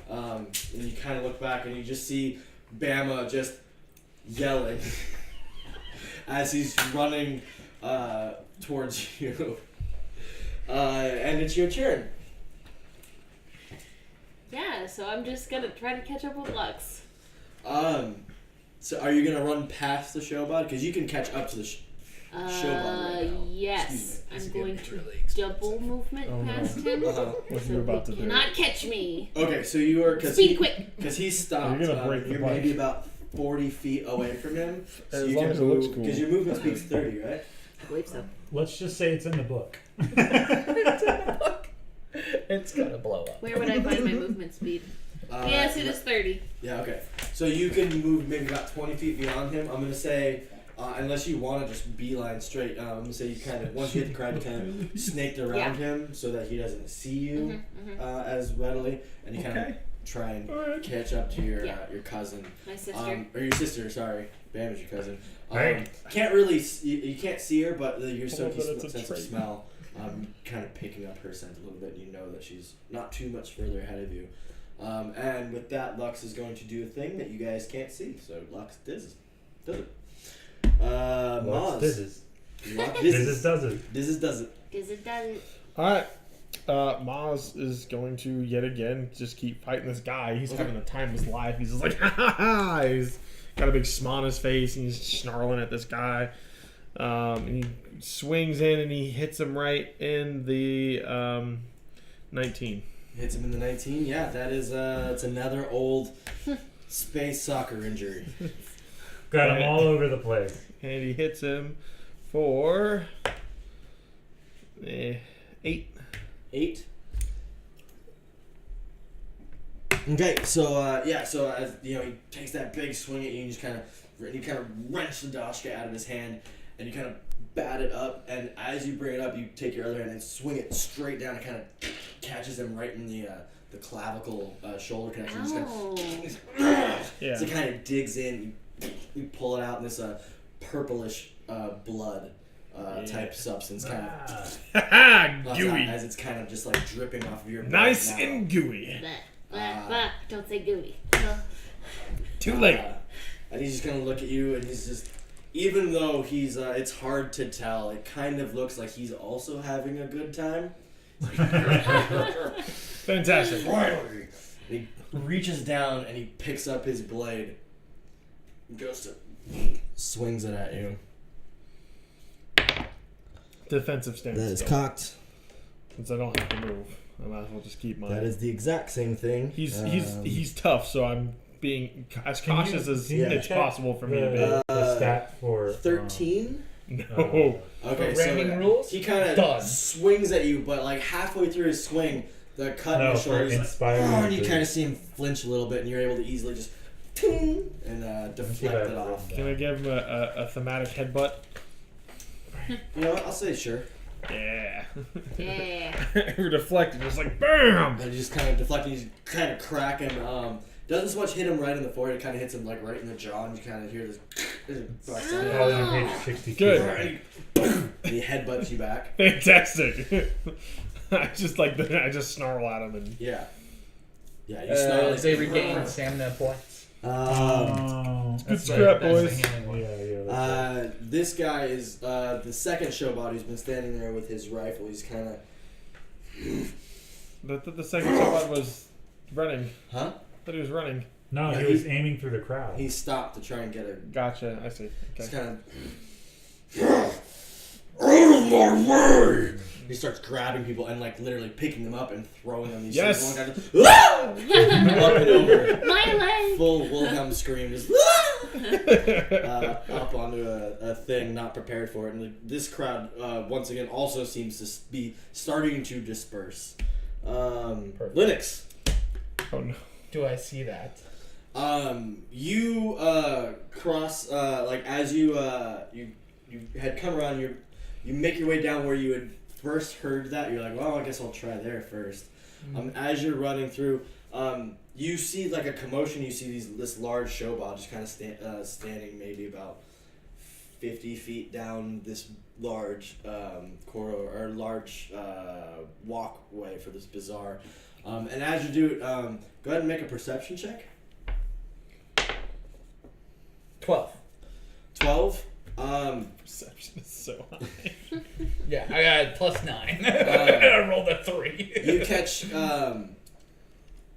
And you kind of look back and you just see Bama just yelling as he's running towards you. And it's your turn. Yeah, so I'm just gonna try to catch up with Lux. So are you gonna run past the showbot? Because you can catch up to the showbot right now. Yes. I'm going to double movement past him. What you're about to do. Cannot catch me. Okay, so you are Speed quick. Because he stopped. You're gonna break the you're bike. maybe about 40 feet away from him. So As you long can as it looks move. cool. Because your movement speed's 30, right? I believe so. Let's just say it's in the book. It's gonna blow up. Where would I find my movement speed? Yes, it is 30. Yeah, okay. So you can move maybe about 20 feet beyond him. I'm going to say, unless you want to just beeline straight, I'm going to say you kind of, once you hit the crowd, you kind of snaked around him so that he doesn't see you as readily. And you kind of try and catch up to your cousin. My sister. Or your sister, sorry. Bam is your cousin. Right. Can't really, you can't see her, but your but it's a sense of trait. smell, kind of picking up her scent a little bit, and you know that she's not too much further ahead of you. And with that, Lux is going to do a thing that you guys can't see. So Lux does it. Maz. Dizz Dizz does it. Dizz does it. Does it does? Alright. Maz is going to yet again just keep fighting this guy. He's having the time of his life. He's just like, ha ha ha. He's got a big smile on his face and he's snarling at this guy. And he swings in and he hits him right in the 19. Hits him in the 19. Yeah, that is it's another old space soccer injury. Got him all over the place. And he hits him for 8. 8. Okay, so so as he takes that big swing at you, and you kind of wrench the dashka out of his hand, and you kind of bat it up, and as you bring it up, you take your other hand and swing it straight down. It kind of catches him right in the clavicle shoulder connection. Just Yeah. So it kind of digs in. You pull it out, and this purplish blood type substance kind of gooey. as it's kind of just like dripping off of your Nice back now. and gooey. Don't say gooey. Too late. and he's just gonna look at you, and he's just, even though he's, it's hard to tell. It kind of looks like he's also having a good time. Fantastic. Finally, he reaches down and he picks up his blade, goes to swings it at you. Defensive stance. That is still. cocked. Since I don't have to move, I might as well just keep mine. That is the exact same thing. He's tough, so I'm being as cautious as can you it's check possible for me to be. the stat for 13. No. Okay, For ramming rules? he kind Done. of swings at you, but like halfway through his swing, the cut in No, his for shoulder, he's like, inspiring and you food. kind of see him flinch a little bit, and you're able to easily just ting, and deflect it off. Can I give him a thematic headbutt? You know what? I'll say sure. Yeah. Yeah. Deflected, just like BAM! And you just kind of deflect, and you just kind of crack him. Doesn't so much hit him right in the forehead, it kind of hits him like right in the jaw, and you kind of hear this. Probably on page 62. Good. And he headbutts you back. Fantastic. I just snarl at him and Yeah. Yeah, you snarl. They regain stamina points. Oh. good scrap, That's the boys. healing one. Yeah. This guy is the second showbot who's been standing there with his rifle. He's kind of. The second shot was running. Huh? I thought he was running. No, Yeah, he was aiming through the crowd. He stopped to try and get a. Gotcha. I see. He's Okay. kind Out of my way! of. He starts grabbing people and like literally picking them up and throwing them. These Yes. One guy just, up and over. My leg. Full Wilhelm scream, just up onto a thing, not prepared for it. And this crowd, once again, also seems to be starting to disperse. Linux. Oh no. Do I see that? You cross like as you had come around. You make your way down where you had first heard that. You're like, well, I guess I'll try there first. As you're running through, you see like a commotion. You see this large showbot just kind of standing maybe about 50 feet down this large corridor or large walkway for this bazaar. And as you do it, go ahead and make a perception check. 12. 12. Perception is so high. Yeah, I got +9. I rolled a 3. You catch like a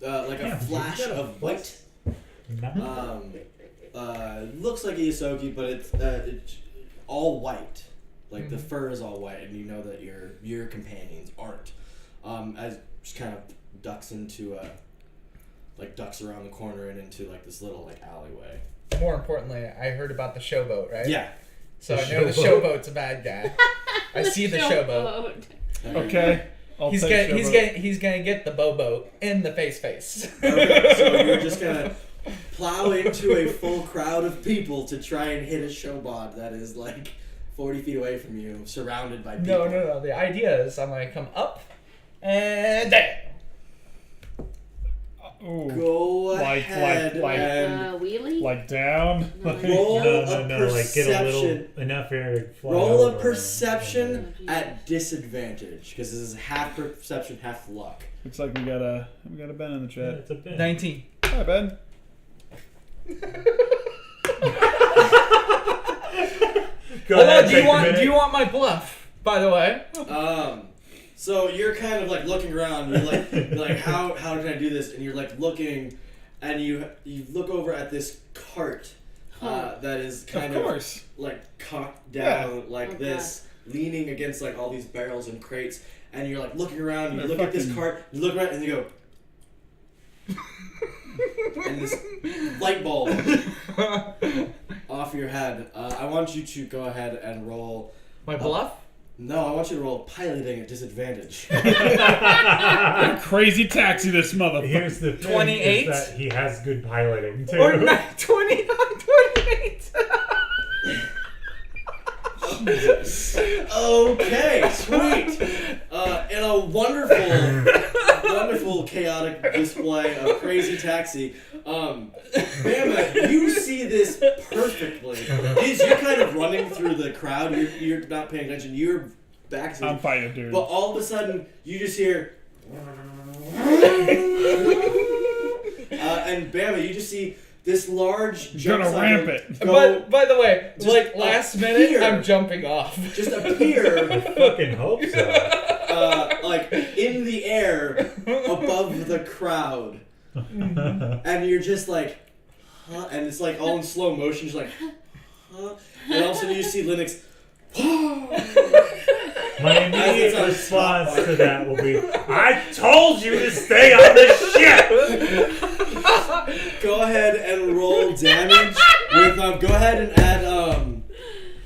Damn, flash you got a of white. Nice. Looks like a Yosogi, but it's all white. Like the fur is all white, and you know that your companions aren't. As just kind of ducks into ducks around the corner and into like this little like alleyway. More importantly, I heard about the showboat, right? Yeah. So The I know the showboat. showboat's a bad guy. I see the showboat. Okay. He's gonna get the boat in the face. Okay, so you're just gonna plow into a full crowd of people to try and hit a showbot that is like 40 feet away from you, surrounded by people. No. The idea is I'm gonna come up and down. Ooh. Go Like- ahead and Wheelie? Like down. roll No, a like get a little perception. enough air to fly Roll a over. perception Oh, geez. at disadvantage because this is half perception, half luck. Looks like we got a Ben in the Yeah, chat. it's a bit. 19. Hi Ben. Go Hold ahead, on, take a minute. do you want my bluff? By the way. So you're kind of like looking around. You're like how can I do this? And you're like looking, and you look over at this cart that is kind Of course. like cocked down Yeah. like Oh, this, leaning against like all these barrels and crates. And you're like looking around. You They're look at this fucking- cart. You look around and you go. And this light bulb off your head. I want you to go ahead and roll. My bluff? No, I want you to roll piloting at disadvantage. Crazy taxi, this motherfucker. Here's the thing, 28? is that he has good piloting too. Or 28. Okay, sweet. In a wonderful chaotic display of Crazy Taxi, Bama, you see this perfectly. You're kind of running through the crowd. You're not paying attention. You're back. I'm fighting, dude. But all of a sudden, you just hear. And Bama, you just see this large jump Gonna cycle ramp it. But by the way, just like last minute, appear. I'm jumping off. just appear Fucking hope so. like in the air above the crowd, and you're just like, huh? And it's like all in slow motion, just like, huh? And all of a sudden you see Linux. My immediate response to that will be, I told you to stay on the ship! Go ahead and roll damage with go ahead and add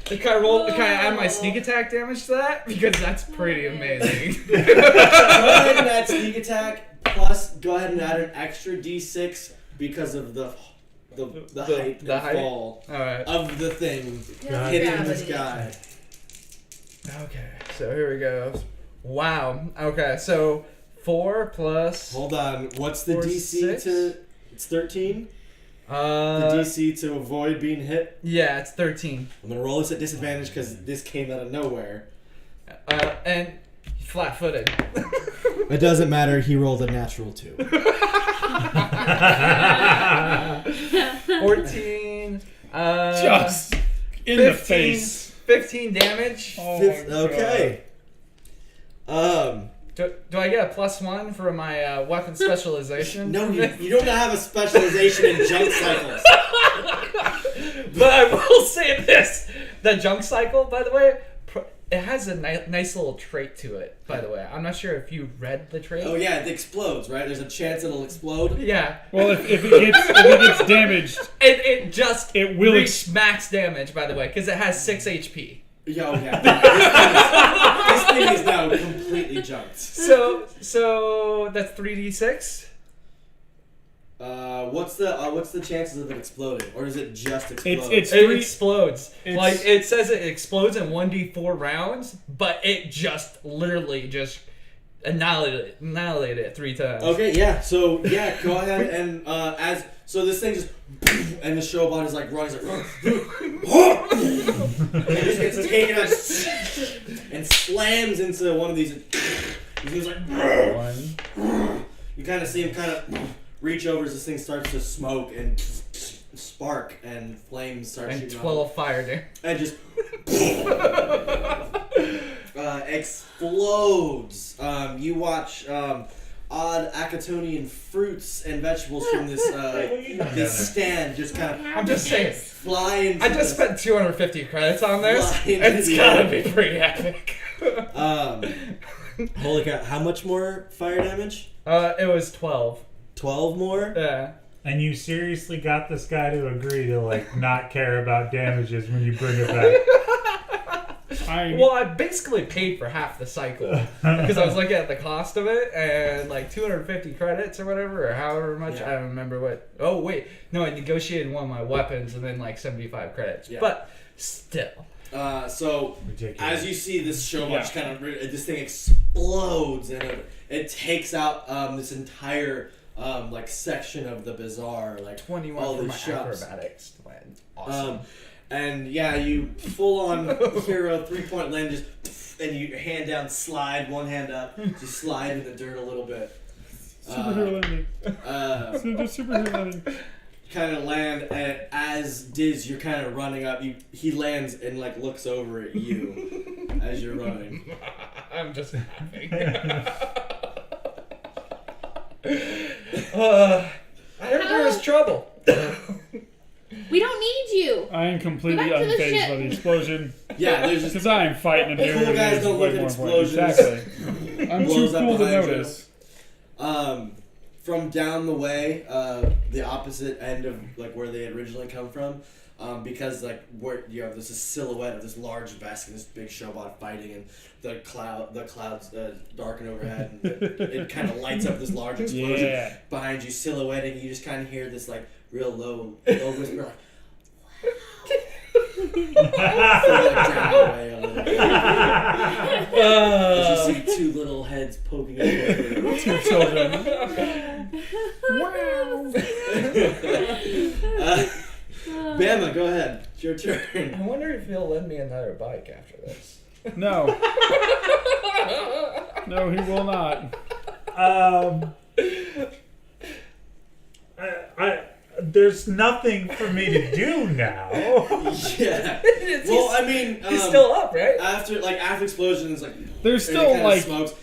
Can I add my sneak attack damage to that? Because that's pretty amazing. go ahead and add sneak attack plus go ahead and add an extra d6 because of the height the and height? fall Alright. of the thing Yeah, hitting this gravity. guy. Okay, so here we go. Wow. Okay, so 4 plus. Hold on, what's the 4, DC 6? to? It's 13. The DC to avoid being hit. Yeah, it's 13. I'm gonna roll this at disadvantage because this came out of nowhere. And flat-footed. It doesn't matter. He rolled a natural 2. 14. Just in 15, the face. 15 damage. Oh my Okay. Do I get a +1 for my weapon specialization? No, you don't have a specialization in jump cycles. But I will say this: the junk cycle, by the way, it has a nice little trait to it. By the way, I'm not sure if you read the trait. Oh yeah, it explodes, right? There's a chance it'll explode. Yeah. Well, if it gets damaged, It will reach max damage. By the way, because it has 6 HP. Yeah, oh yeah. This thing is now completely jumped. So that's 3d6. What's the chances of it exploding, or does it just explode? it's It 3. explodes. It's- Like it says, it explodes in 1d4 rounds, but it just literally just annihilated it 3 times. Okay, yeah. So yeah, go ahead and so this thing just and the showbot is like running, and it just gets taken out and slams into one of these. He's like, you kind of see him kind of reach over as this thing starts to smoke and spark and flames start And shooting 12 fire damage. and just explodes. You watch odd Akitonian fruits and vegetables from this this stand just kind of I'm just saying. fly into I just spent 250 credits on this. Fly into It's the gotta air. be pretty epic. Holy cow! How much more fire damage? It was 12. 12 more? Yeah. And you seriously got this guy to agree to like not care about damages when you bring it back. Well, I basically paid for half the cycle because I was looking at the cost of it and like 250 credits or whatever, or however much. Yeah. I don't remember what. Oh wait, no, I negotiated one of my weapons and then like 75 credits. Yeah. But still. So Ridiculous. as you see this show much kind of this thing explodes and it takes out this entire like section of the bazaar, like 21 all for these my shops. acrobatics. Awesome. And yeah, you full on hero 3-point land just and you hand down slide, one hand up, just slide in the dirt a little bit. Superhero landing. Superhero landing. Kind of land, and as Dizz, you're kind of running up. He lands and like looks over at you as you're running. I'm just laughing. I heard there was trouble. We don't need you. I am completely Go back to the unfazed ship. by the explosion Yeah, there's just because I am fighting a dude. Cool guys who's don't way look at more important. explosions. Exactly. I'm too Blows up cool to behind you. notice. From down the way, the opposite end of like where they had originally come from, because like where you have this silhouette of this large vest and this big showbot fighting, and the clouds darken overhead, and it kind of lights up this large explosion Yeah. behind you, silhouetting. You just kind of hear this like real low whisper, like. Down away a little bit. As you see two little heads poking out. Two children. Bama, go ahead. It's your turn. I wonder if he'll lend me another bike after this. No. No, he will not. there's nothing for me to do now. Yeah. Well, I mean, He's still up, right? after explosions, like There's and it still kinda like. smokes.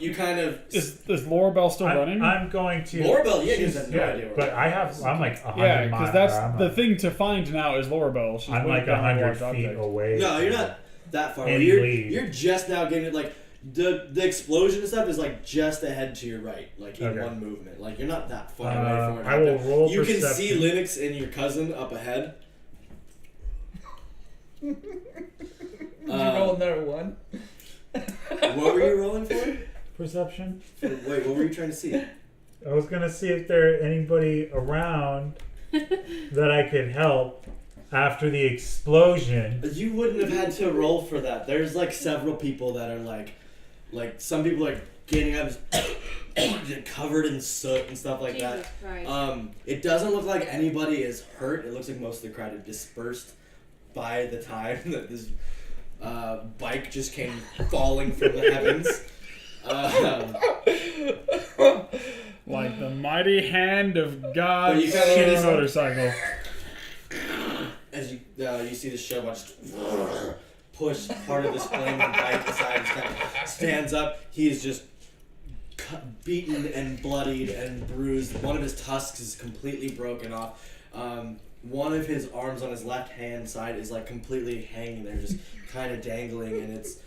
You kind of Is Lorabelle still running? I'm going to. Lorabelle, yeah, you have no idea where but Lorabelle I'm like 100 yeah, miles. because that's the thing to find now is Lorabelle. She's I'm way like down the 100 large feet object. away. No, you're not that far away. Any lead. You're just now getting it. Like the explosion and stuff is like just ahead to your right, like in Okay. one movement. Like you're not that far away from it. I will roll You can perception. see Linux and your cousin up ahead. Did you roll another one? What were you rolling for? Perception. Wait, what were you trying to see? I was gonna see if there anybody around that I could help after the explosion. You wouldn't have had to roll for that. There's like several people that are like some people are getting up covered in soot and stuff like Jesus that. Christ. It doesn't look like anybody is hurt. It looks like most of the crowd had dispersed by the time that this bike just came falling from the heavens. Like the mighty hand of God But you kinda shitty hear this, motorcycle. as you see the show just push part of this flaming bike aside, just kind of stands up. He is just beaten and bloodied and bruised. One of his tusks is completely broken off. One of his arms on his left hand side is like completely hanging there, just kind of dangling, and it's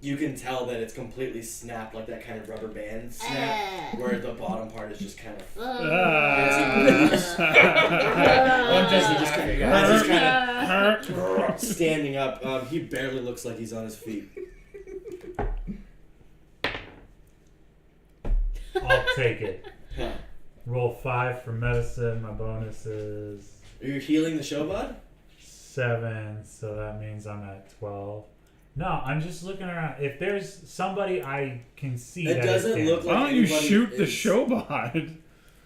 you can tell that it's completely snapped, like that kind of rubber band snap, where the bottom part is just kind of. I'm just As he's kind of standing up, he barely looks like he's on his feet. I'll take it. Huh. Roll 5 for medicine. My bonus is Are you healing the show, bud? 7, so that means I'm at 12. No, I'm just looking around. If there's somebody I can see, It that doesn't is look damaged, Why don't you anybody shoot the is- showbot?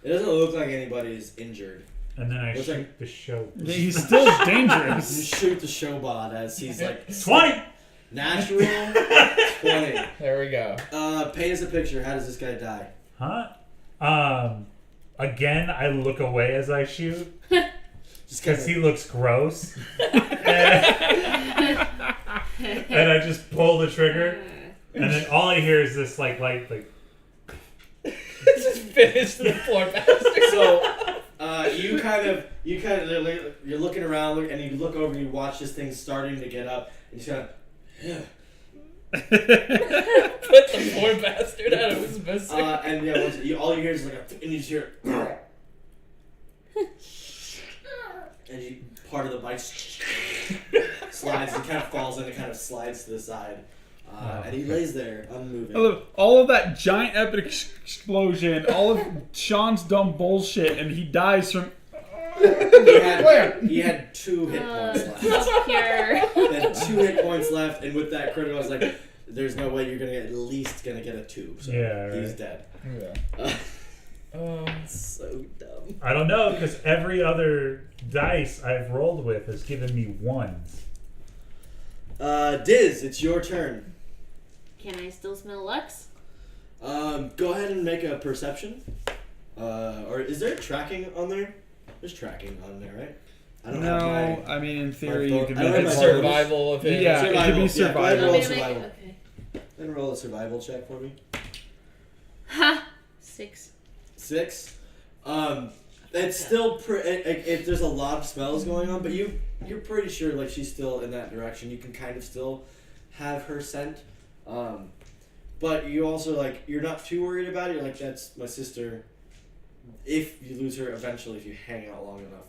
It doesn't look like anybody is injured. and then I Looks shoot like- the show. Yeah, he's still You dangerous. shoot the showbot as he's like 20. natural 20. There we go. Paint us a picture. How does this guy die? Huh? Again, I look away as I shoot Just because he looks gross, and I just pull the trigger, and then all I hear is this like. Just finish the poor bastard. So, you're looking around and you look over and you watch this thing starting to get up and you kind of, yeah. Put the poor bastard out of his misery. And yeah, all you hear is like and you just hear, and part of the bike slides and kind of falls in and kind of slides to the side. And he lays there, unmoving. All of that giant epic explosion, all of Sean's dumb bullshit, and he dies from. He had 2 hit points left. So pure. He had 2 hit points left, and with that critical, I was like, there's no way you're gonna get at least gonna get a 2. So Yeah, he's right. dead. Yeah. So dumb. I don't know because every other dice I've rolled with has given me 1s. Dizz, it's your turn. Can I still smell Lux? Go ahead and make a perception. Or is there tracking on there? There's tracking on there, right? I don't have No, my. I mean in theory my you can I don't make have it my harder. Survival of it. Yeah, it could be Survival, yeah, go ahead and survival. roll Want me a to make survival. it? Okay. Then roll a survival check for me. Ha! 6. 6. It's still if there's a lot of smells going on, but you're pretty sure like she's still in that direction. You can kind of still have her scent, but you also like you're not too worried about it. You're like, that's my sister. If you lose her eventually, if you hang out long enough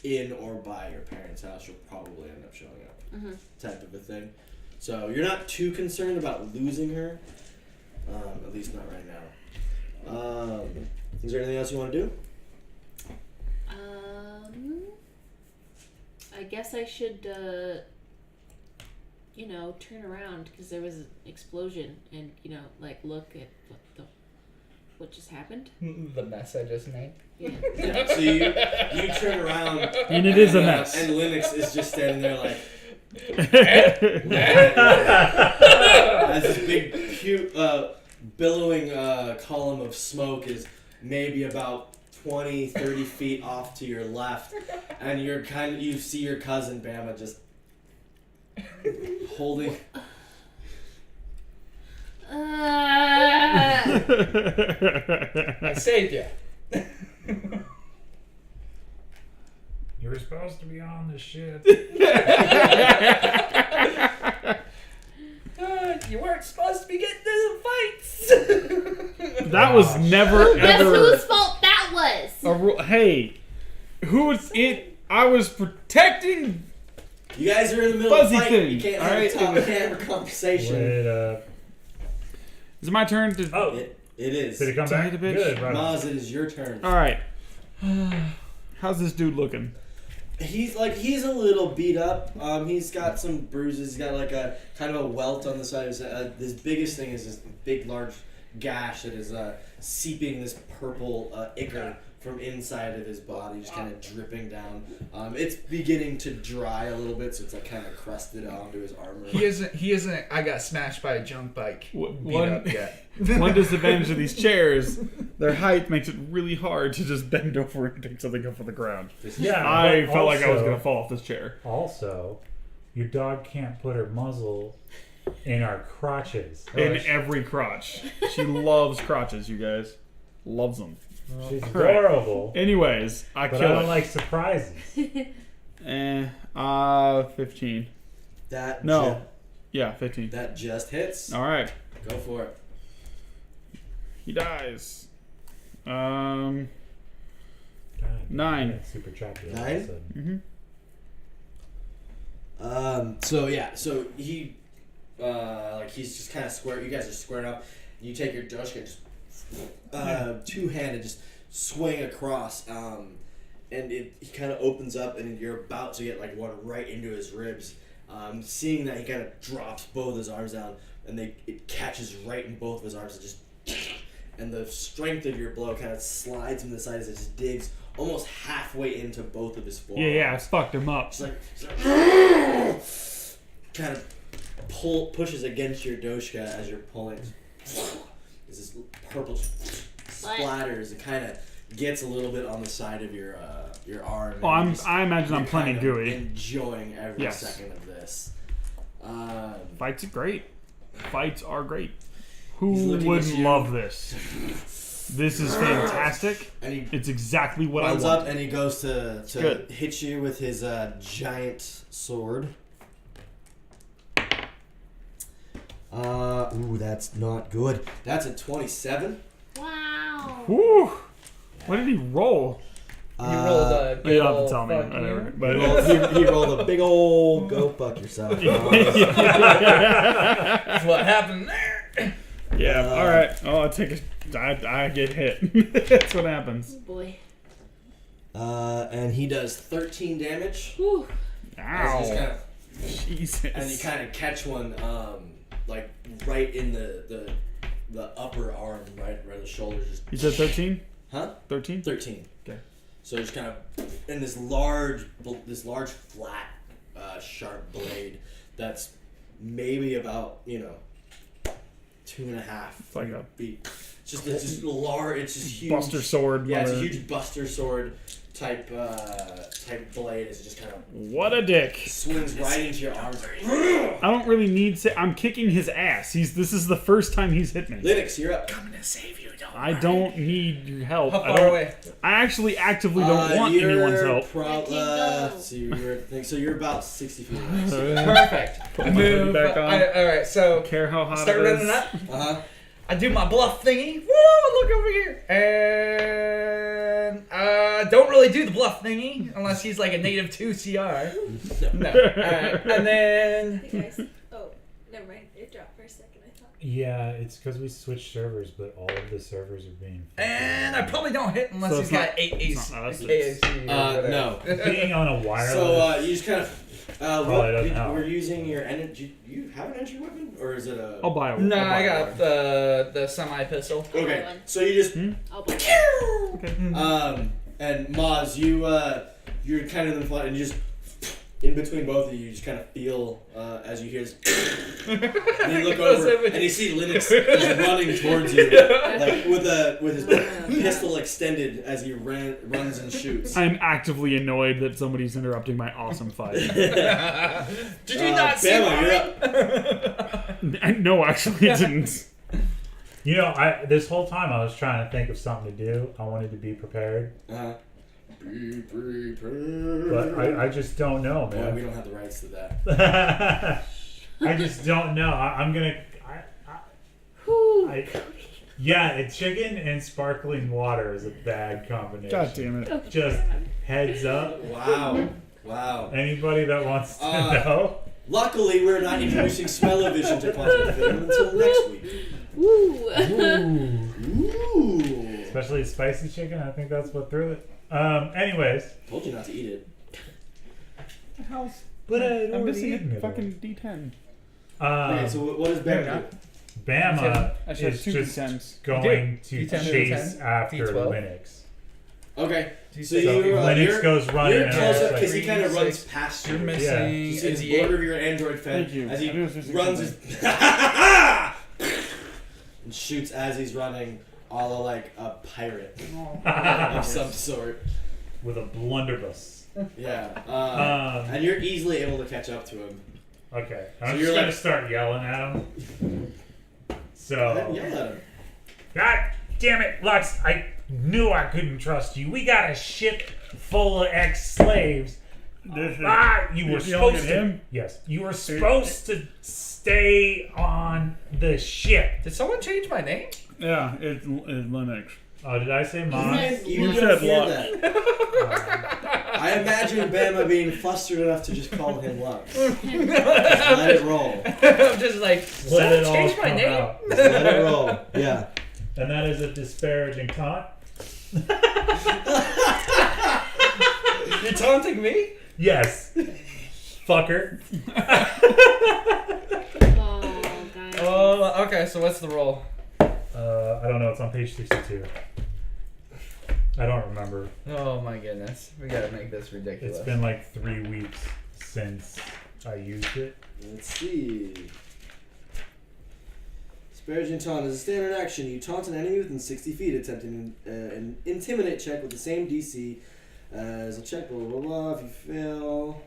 in or by your parents' house, you'll probably end up showing up. Mm-hmm. Type of a thing. So you're not too concerned about losing her, at least not right now. Is there anything else you want to do? I guess I should, turn around because there was an explosion and, like look at what just happened. The mess I just made. Yeah. Yeah, so you turn around And it is a mess. and Linux is just standing there like as this big billowing column of smoke is maybe about 20, 30 feet off to your left, and you see your cousin Bama just holding. I saved you. You were supposed to be on the ship. You weren't supposed to be getting into fights. That was never Guess ever whose fault that was? a rule. Hey, who's it? I was protecting. You guys are in the middle Fuzzy of a fight. thing. You can't All have right. a talk. You can't have a conversation. Wait, Is it my turn to? oh, It is. did it come Did I back? hit a bitch? Good, right on. Maz, it is your turn. All right. How's this dude looking? He's a little beat up. He's got some bruises. He's got like a kind of a welt on the side of his head. His biggest thing is this big, large gash that is seeping this purple ichor from inside of his body, just kind of dripping down. It's beginning to dry a little bit, so it's like kind of crusted onto his armor. He isn't. I got smashed by a junk bike. Beat up yet. One disadvantage of these chairs, their height makes it really hard to just bend over and pick something up from the ground. Yeah, I but felt like I was also- going to fall off this chair. Also, your dog can't put her muzzle in our crotches. In every crotch. She loves crotches, you guys. Loves them. She's adorable, Anyways, I but I kill don't it. like surprises. 15. That No. Yeah, 15. that just hits. All right. Go for it. He dies. God, 9. that's super choppy. all of a 9? sudden. So he he's just kind of square. You guys are squaring up. You take your Doshka, just two-handed, just swing across, and he kind of opens up, and you're about to get like one right into his ribs. Seeing that, he kind of drops both his arms down, and it catches right in both of his arms, and just and the strength of your blow kind of slides him to the side as it just digs almost halfway into both of his forearms. Yeah, I fucked him up. It's like kind of pushes against your Doshka as you're pulling. This purple splatters and kind of gets a little bit on the side of your arm. Oh, and I imagine I'm you're plenty kind of gooey. Enjoying every Yes. second of this. Fights are great. Fights are great. He's Who looking at wouldn't you. love this? This is fantastic. And he It's exactly what I runs want. up and he goes to Good. hit you with his giant sword. Ooh, that's not good. That's a 27. Wow. Whew. What did he roll? You rolled a You don't have to good tell me. old fuck Whatever. you. But He rolled a big old go fuck yourself. That's what happened there. yeah. All right. Oh, I take a. I get hit. That's what happens. Oh boy. And he does 13 damage. Whew. As you just Ow. kind of, Jesus. and you kind of catch one, like right in the upper arm, right where the shoulders. Just, You said 13? huh? 13? 13. Okay. So just kind of in this large flat, sharp blade that's maybe about 2.5 It's like a feet. It's just large. It's just huge. Buster sword. Yeah, it's a mother- huge Buster sword type blade. It's just kind of What a dick. swings right into your arms. I don't really need to. I'm kicking his ass. This is the first time he's hit me. Linux, you're up. I'm gonna save you. Don't I don't need your help. How I far don't. away? I actually actively don't want you're anyone's help. So you're about 60 feet away. Perfect. I my hoodie move. back on. All right, so Care how hot start it running is. up. Uh-huh. I do my bluff thingy. Woo! Look over here. And don't really do the bluff thingy unless he's like a native 2 CR. No. And then Hey guys. Oh, never mind. It dropped for a second, I thought. Yeah, it's because we switched servers, but all of the servers are being. I probably don't hit unless So he's it's got not- 8 it's AC. not us, AAC or whatever. No. Being on a wireless. So you just kind of. Probably doesn't help. We're using your energy. Do you have an entry weapon, or is it a? I'll buy one. No, I'll buy I got one. the semi pistol. Okay, one. so you just. I'll buy Okay. And Maz, you're kind of in the flight, and you just in between both of you, you just kind of feel as you hear this, and you look over and you see Linux is running towards you, like with his pistol extended as he runs and shoots. I'm actively annoyed that somebody's interrupting my awesome fight. Did you not see Bama, you're up. No, actually, it didn't. You know, this whole time I was trying to think of something to do. I wanted to be prepared. Be prepared. But I just don't know, Boy, man. we don't have the rights to that. I just don't know. I'm gonna. Yeah, chicken and sparkling water is a bad combination. God damn it. Just heads up. Wow. Anybody that wants to know? Luckily, we're not introducing smell-o-vision to Quantum Infinitum until next week. Woo. Ooh. Especially spicy chicken. I think that's what threw it. Anyways. Told you not to eat it. But I'm missing a fucking D10. Okay, so what does Bama do? Bama I should have is 2 just D10s. going to D10, chase D10, after D12. Linux. Okay, so So Linux goes running. You're and close up I was because like, he kind of runs past You're you. missing. You see Is the he border of your Android fan Thank you. as I he knew it was missing runs something. his and shoots as he's running, all like a pirate of some sort. with a blunderbuss. Yeah, and you're easily able to catch up to him. Okay, So I'm you're just gonna like- start yelling at him. So, Yell at him. God damn it, Lux! I knew I couldn't trust you. We got a ship full of ex-slaves. You were You're yelling supposed at to. him? Yes, you were supposed to stay on the ship. Did someone change my name? Yeah, it's Linux. Oh, did I say mine? You said don't hear Lux. that. I imagine Bama being flustered enough to just call him Lux. Just let it roll. I'm just like, Let it all change my come name. out. Just let it roll. Yeah. And that is a disparaging taunt. You're taunting me? Yes. Fucker. Oh, guys. Oh, okay. So what's the roll? I don't know. It's on page 62. I don't remember. Oh my goodness, we gotta make this ridiculous. It's been like 3 weeks since I used it. Let's see. Disparaging taunt is a standard action. You taunt an enemy within 60 feet, attempting an intimidate check with the same DC as a check, blah, blah, blah. If you fail,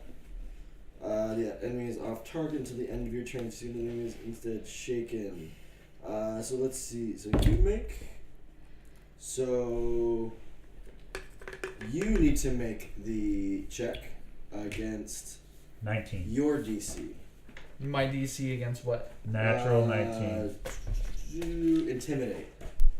the enemy is off target until the end of your turn. So the enemy is instead shaken. So let's see. So you make. So you need to make the check against 19. your DC. My DC against what? Natural 19. Intimidate.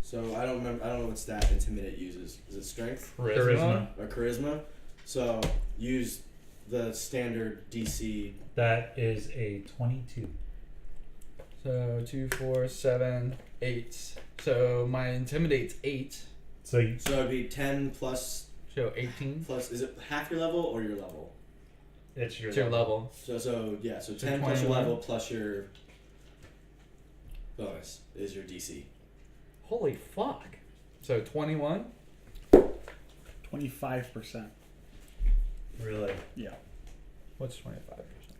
So I don't remember. I don't know what stat intimidate uses. Is it strength Charisma. or charisma? So use the standard DC. That is a 22. So 2, 4, 7, 8. So my intimidate's 8. So you, So it'd be 10 plus. So 18. Plus, is it half your level or your level? it's your It's your level. So yeah. So So 10 plus your 21. level plus your bonus is your DC. Holy fuck. So 21. 25%. Really? Yeah. What's 25%?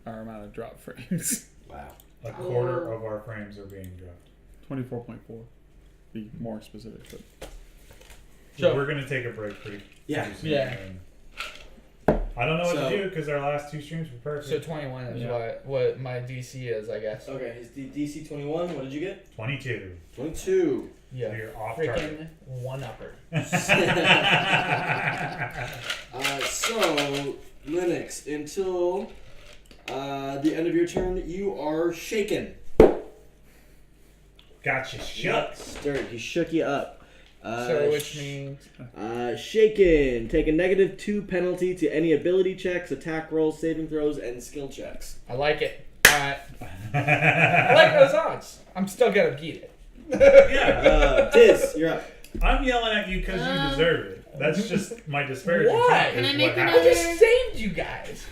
Our amount of drop frames. Wow. A quarter of our frames are being dropped. 24.4. Be more specific. But So- We're going to take a break pretty Yeah. pretty soon, Yeah. and I don't know what So- to do because our last 2 streams were perfect. So 21 is Yeah. what my DC is, I guess. Okay. His DC 21. What did you get? 22. 22. Yeah. So you're off target. Freaking one upper. So Linux, until the end of your turn, you are shaken. Gotcha. Shut. Stirred. He shook you up. So which means Shaken. Take a -2 penalty to any ability checks, attack rolls, saving throws, and skill checks. I like it. Alright. I like those odds. I'm still gonna beat it. Yeah. Dizz, you're up. I'm yelling at you because you deserve it. That's just my disparaging Why? taunt Can is I what make happened. I just saved you guys.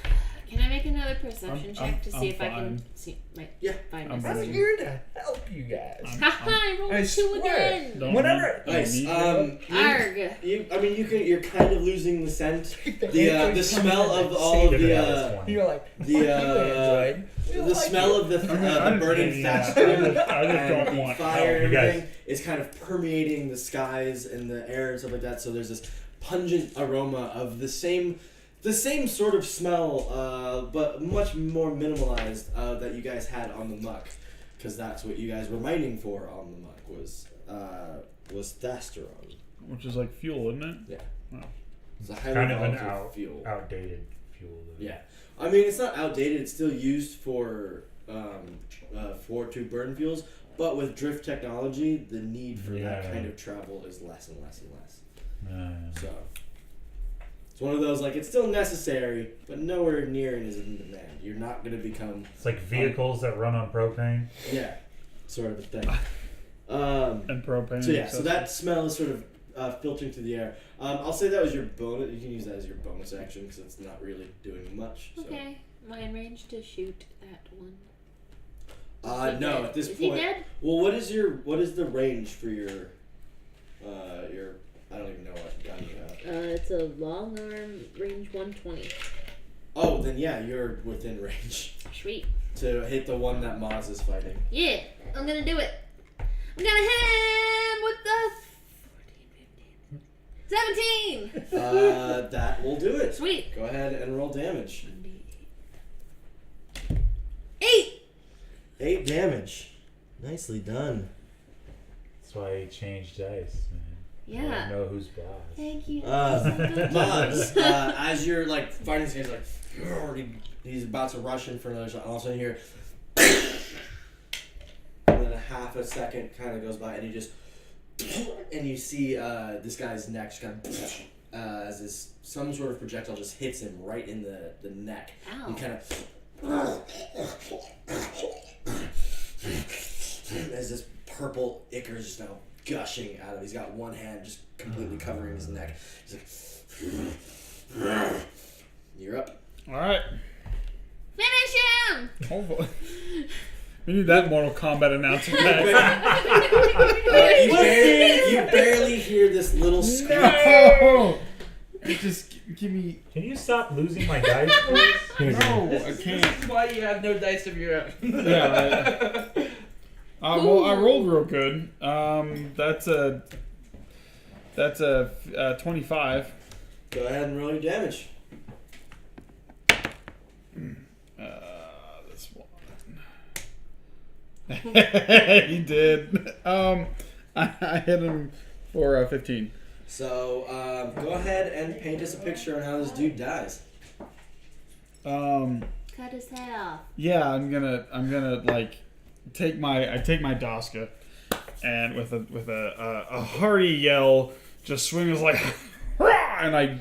Can I make another perception check to see I'm if I can fine. see Yeah. find I'm myself? I'm fine. here to help you guys. Haha, I rolled I a 2 swear. again. Don't Whatever. need- Nice. need Arg. You're kind of losing the scent. The Android smell comes of in all of Saving it out the this one. You're like, the, fuck you, Android. We the like smell you. of the I just- burning yeah, thatch roof I just and don't the want fire and you guys- everything is kind of permeating the skies and the air and stuff like that. So there's this pungent aroma of the same sort of smell, but much more minimalized that you guys had on the muck, because that's what you guys were mining for on the muck was Thasterone. Which is like fuel, isn't it? Yeah. It's a highly Kind of an volatile fuel. outdated fuel. Though. Yeah, I mean it's not outdated. It's still used for to burn fuels, but with drift technology, the need for that Yeah. kind of travel is less and less and less. Uh, So it's one of those like it's still necessary, but nowhere near it is in demand. You're not going to become it's like vehicles that run on propane. sort of a thing. And propane. So yeah, so that smell is sort of filtering through the air. I'll say that was your bonus. You can use that as your bonus action because it's not really doing much. So. Okay. Am I in range to shoot that one? No, at this Is point. he dead? Well, what is the range for your I don't even know what gun you have. It's a long arm, range 120. Oh, then yeah, you're within range Sweet. to hit the one that Maz is fighting. Yeah, I'm gonna do it. I'm gonna hit him with the 14, 15, 17. That will do it. Sweet. Go ahead and roll damage. 8. 8 damage. Nicely done. That's why he changed dice, man. Yeah. I know who's boss. Thank you. Maz, as you're like fighting this guy's like he's about to rush in for another shot, and all of a sudden you hear and then a half a second kind of goes by and you just and you see this guy's neck just kind of as this some sort of projectile just hits him right in the neck. Ow. And kind of as this purple ichor is just now gushing out of him. He's got one hand just completely covering his neck. He's like, you're up. All right. Finish him! Hopefully. We need that Mortal Kombat announcement. You barely hear this little scream. No! Just give me. Can you stop losing my dice, please? No, I can't. This is why you have no dice of your own. Yeah. Well, I rolled real good. That's a 25. Go ahead and roll your damage. This one. He did. I hit him for 15. So go ahead and paint us a picture on how this dude dies. Cut his head off. Yeah, I'm gonna like take my Daska, and with a hearty yell, just swing his like, and I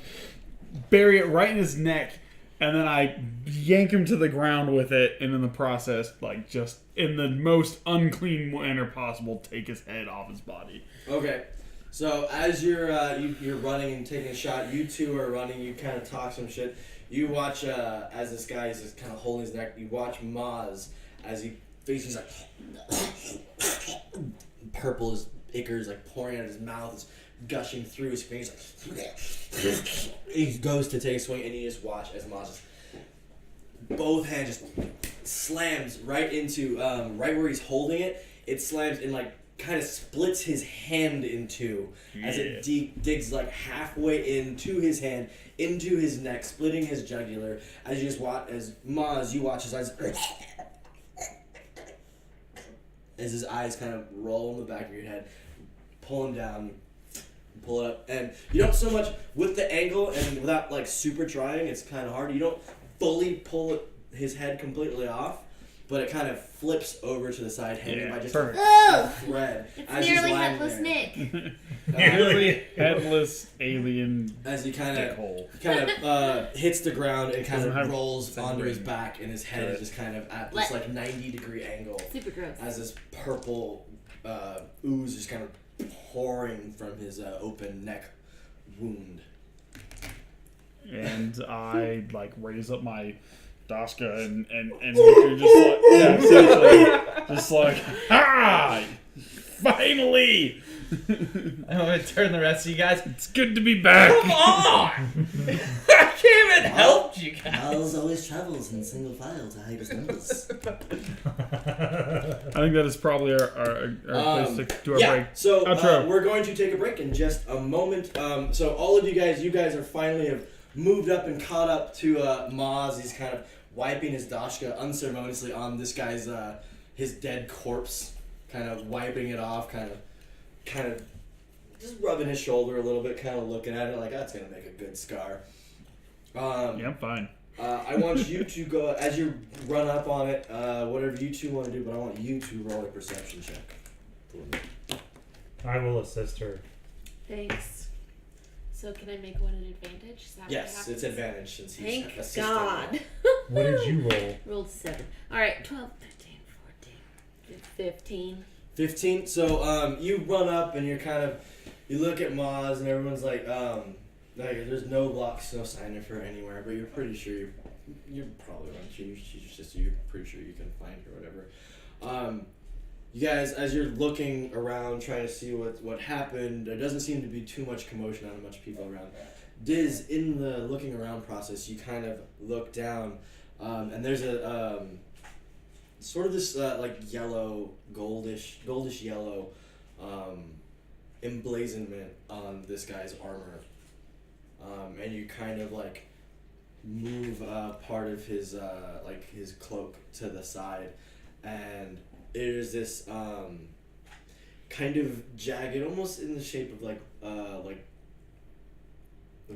bury it right in his neck, and then I yank him to the ground with it, and in the process, like just in the most unclean manner possible, take his head off his body. Okay. So as you're running and taking a shot, you two are running. You kind of talk some shit. You watch as this guy is just kind of holding his neck. You watch Maz as he faces like purple. His ichor is like pouring out of his mouth. It's gushing through his fingers. Like, he goes to take a swing, and you just watch as Maz just both hands just slams right into right where he's holding it. It slams and like kind of splits his hand in two as it digs like halfway into his hand, into his neck, splitting his jugular. As you just watch, as Maz, you watch his eyes as his eyes kind of roll in the back of your head, pull him down, pull it up, and you don't so much with the angle and without like super trying. It's kind of hard. You don't fully pull his head completely off, but it kind of flips over to the side, hanging by just a thread. It's as nearly he's lying headless there. Nick. Nearly headless alien. As he kind dickhole. of hits the ground and kind Doesn't of have rolls onto his brain. back, and his head is just kind of at this like 90-degree angle. Super gross. As this purple ooze is kind of pouring from his open neck wound. And I like raise up my Daska and Victor essentially, just like, ha! Finally! I'm gonna turn the rest of you guys. It's good to be back. Come on! I can't even help you guys. Miles always travels in single file to hide his numbers. I think that is probably our place to do our break. So Outro. we're going to take a break in just a moment. So all of you guys are finally have moved up and caught up to Maz. He's kind of wiping his dashka unceremoniously on this guy's his dead corpse, kind of wiping it off, kind of just rubbing his shoulder a little bit, kind of looking at it like, that's gonna make a good scar. Yeah, I'm fine. I want you to go, as you run up on it, whatever you two want to do, but I want you to roll a perception check. I will assist her. Thanks. So can I make one an advantage? Is that what Yes, happens? it's advantage since he's Thank assisting. God. What did you roll? Rolled 7. All right, 12, 13, 14, 15. 15. So you run up and you're you look at Maz and everyone's like there's no locks, no sign of her anywhere, but you're pretty sure you're probably right. She's just you're pretty sure you can find her, whatever. You guys, as you're looking around trying to see what happened, there doesn't seem to be too much commotion, not much people around. Dizz, in the looking around process, you kind of look down, and there's a sort of this like yellow, goldish yellow emblazonment on this guy's armor, and you kind of like move part of his his cloak to the side, and there's this kind of jagged, almost in the shape of like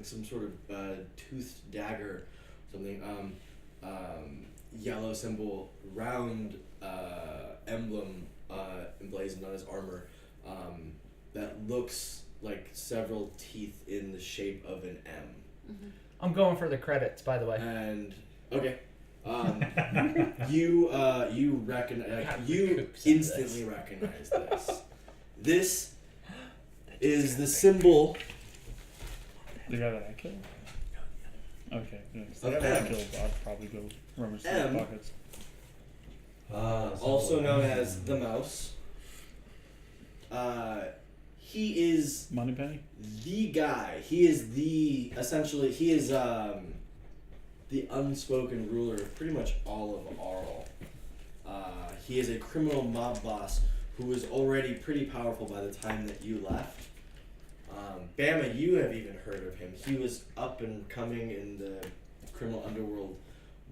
some sort of toothed dagger, something. Yellow symbol, round emblem emblazoned on his armor that looks like several teeth in the shape of an M. Mm-hmm. I'm going for the credits, by the way. And okay, you instantly recognize this. This is the symbol. The guy that I killed? Okay, yeah. The Of guy that I M. killed, I'd probably go rummage through M. the pockets. Also known as the mouse. He is Moneypenny? the guy. He is the unspoken ruler of pretty much all of Arl. He is a criminal mob boss who was already pretty powerful by the time that you left. Bama, you have even heard of him. He was up and coming in the criminal underworld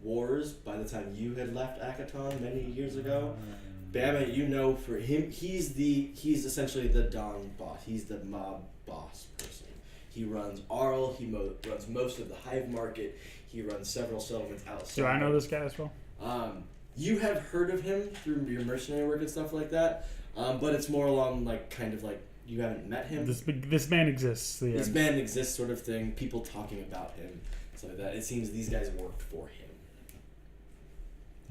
wars by the time you had left Akiton many years ago. Bama, you know, for him, he's essentially the Don boss. He's the mob boss person. He runs Arl. He runs most of the Hive Market. He runs several settlements outside. Do I know this guy as well? You have heard of him through your mercenary work and stuff like that, but it's more along you haven't met him. This man exists. This man exists, sort of thing. People talking about him, so that it seems these guys worked for him.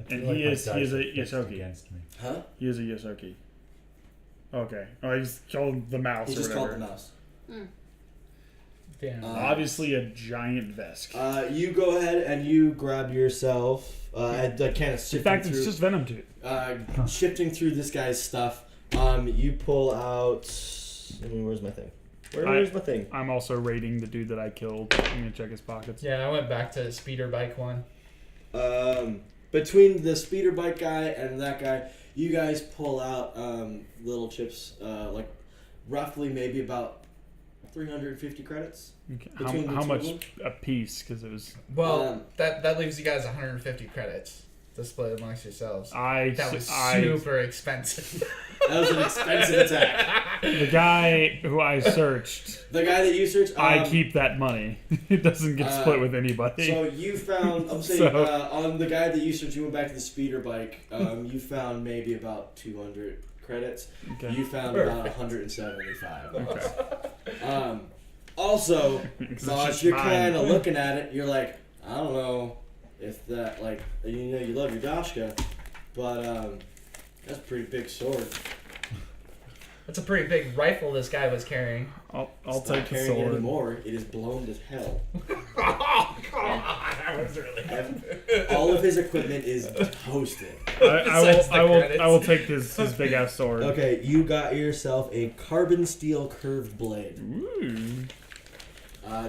And he is a Yosoki. Against me. Huh? He is a Yosoki. Okay. Oh, he's called the mouse. He's or just whatever. called the mouse. Damn. Obviously a giant Vesk. You go ahead and you grab yourself. I kind of In fact, it's just Venom Tooth. shifting through this guy's stuff. You pull out. Where's my thing? Where's my thing? I'm also raiding the dude that I killed. I'm gonna check his pockets. Yeah, I went back to the speeder bike one. Between the speeder bike guy and that guy, you guys pull out little chips, like roughly maybe about 350 credits. Okay. Between the How two much of a piece? Because it was. Well, that leaves you guys 150 credits to split amongst yourselves. That was super expensive. That was an expensive attack. The guy who I searched. The guy that you searched. I keep that money. It doesn't get split with anybody. So you found. I'm saying on the guy that you searched, you went back to the speeder bike. You found maybe about 200 credits. Okay. You found about 175. Okay. Also, It's Bosh, just you're mine. kind of looking at it. You're like, I don't know if that, like, you love your Dashka, but that's a pretty big sword. That's a pretty big rifle this guy was carrying. I'll It's not take the carrying it sword. anymore. It is blown to hell. Oh, God. That was really All of his equipment is toasted. I will take his big ass sword. Okay, you got yourself a carbon steel curved blade. Ooh.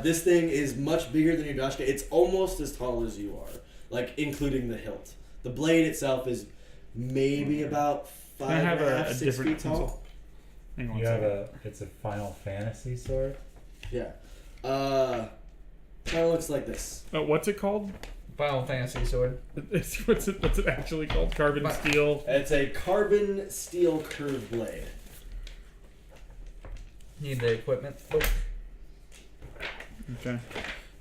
This thing is much bigger than your dashka. It's almost as tall as you are, like including the hilt. The blade itself is maybe about 5.5, 6 feet tall. Hang on. You have it's a Final Fantasy sword? Yeah. Kind of looks like this. What's it called? Final Fantasy sword. What's it actually called? Carbon steel. It's a carbon steel curved blade. Need the equipment. Oh. Okay.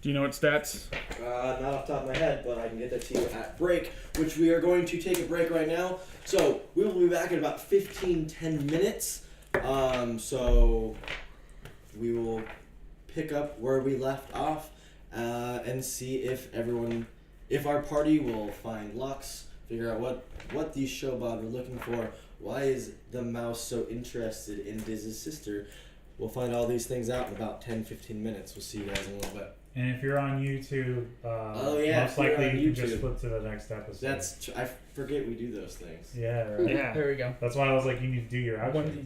Do you know what stats? Not off the top of my head, but I can get that to you at break, which we are going to take a break right now. So we will be back in about 10 minutes. So we will pick up where we left off and see if our party will find Lux, figure out what these Shobad were looking for. Why is the mouse so interested in Dizz's sister? We'll find all these things out in about 10-15 minutes. We'll see you guys in a little bit. And if you're on YouTube, if most you're likely on you can YouTube. just flip to the next episode. I forget we do those things. Yeah, right. Yeah. There we go. That's why I was like, you need to do your outro.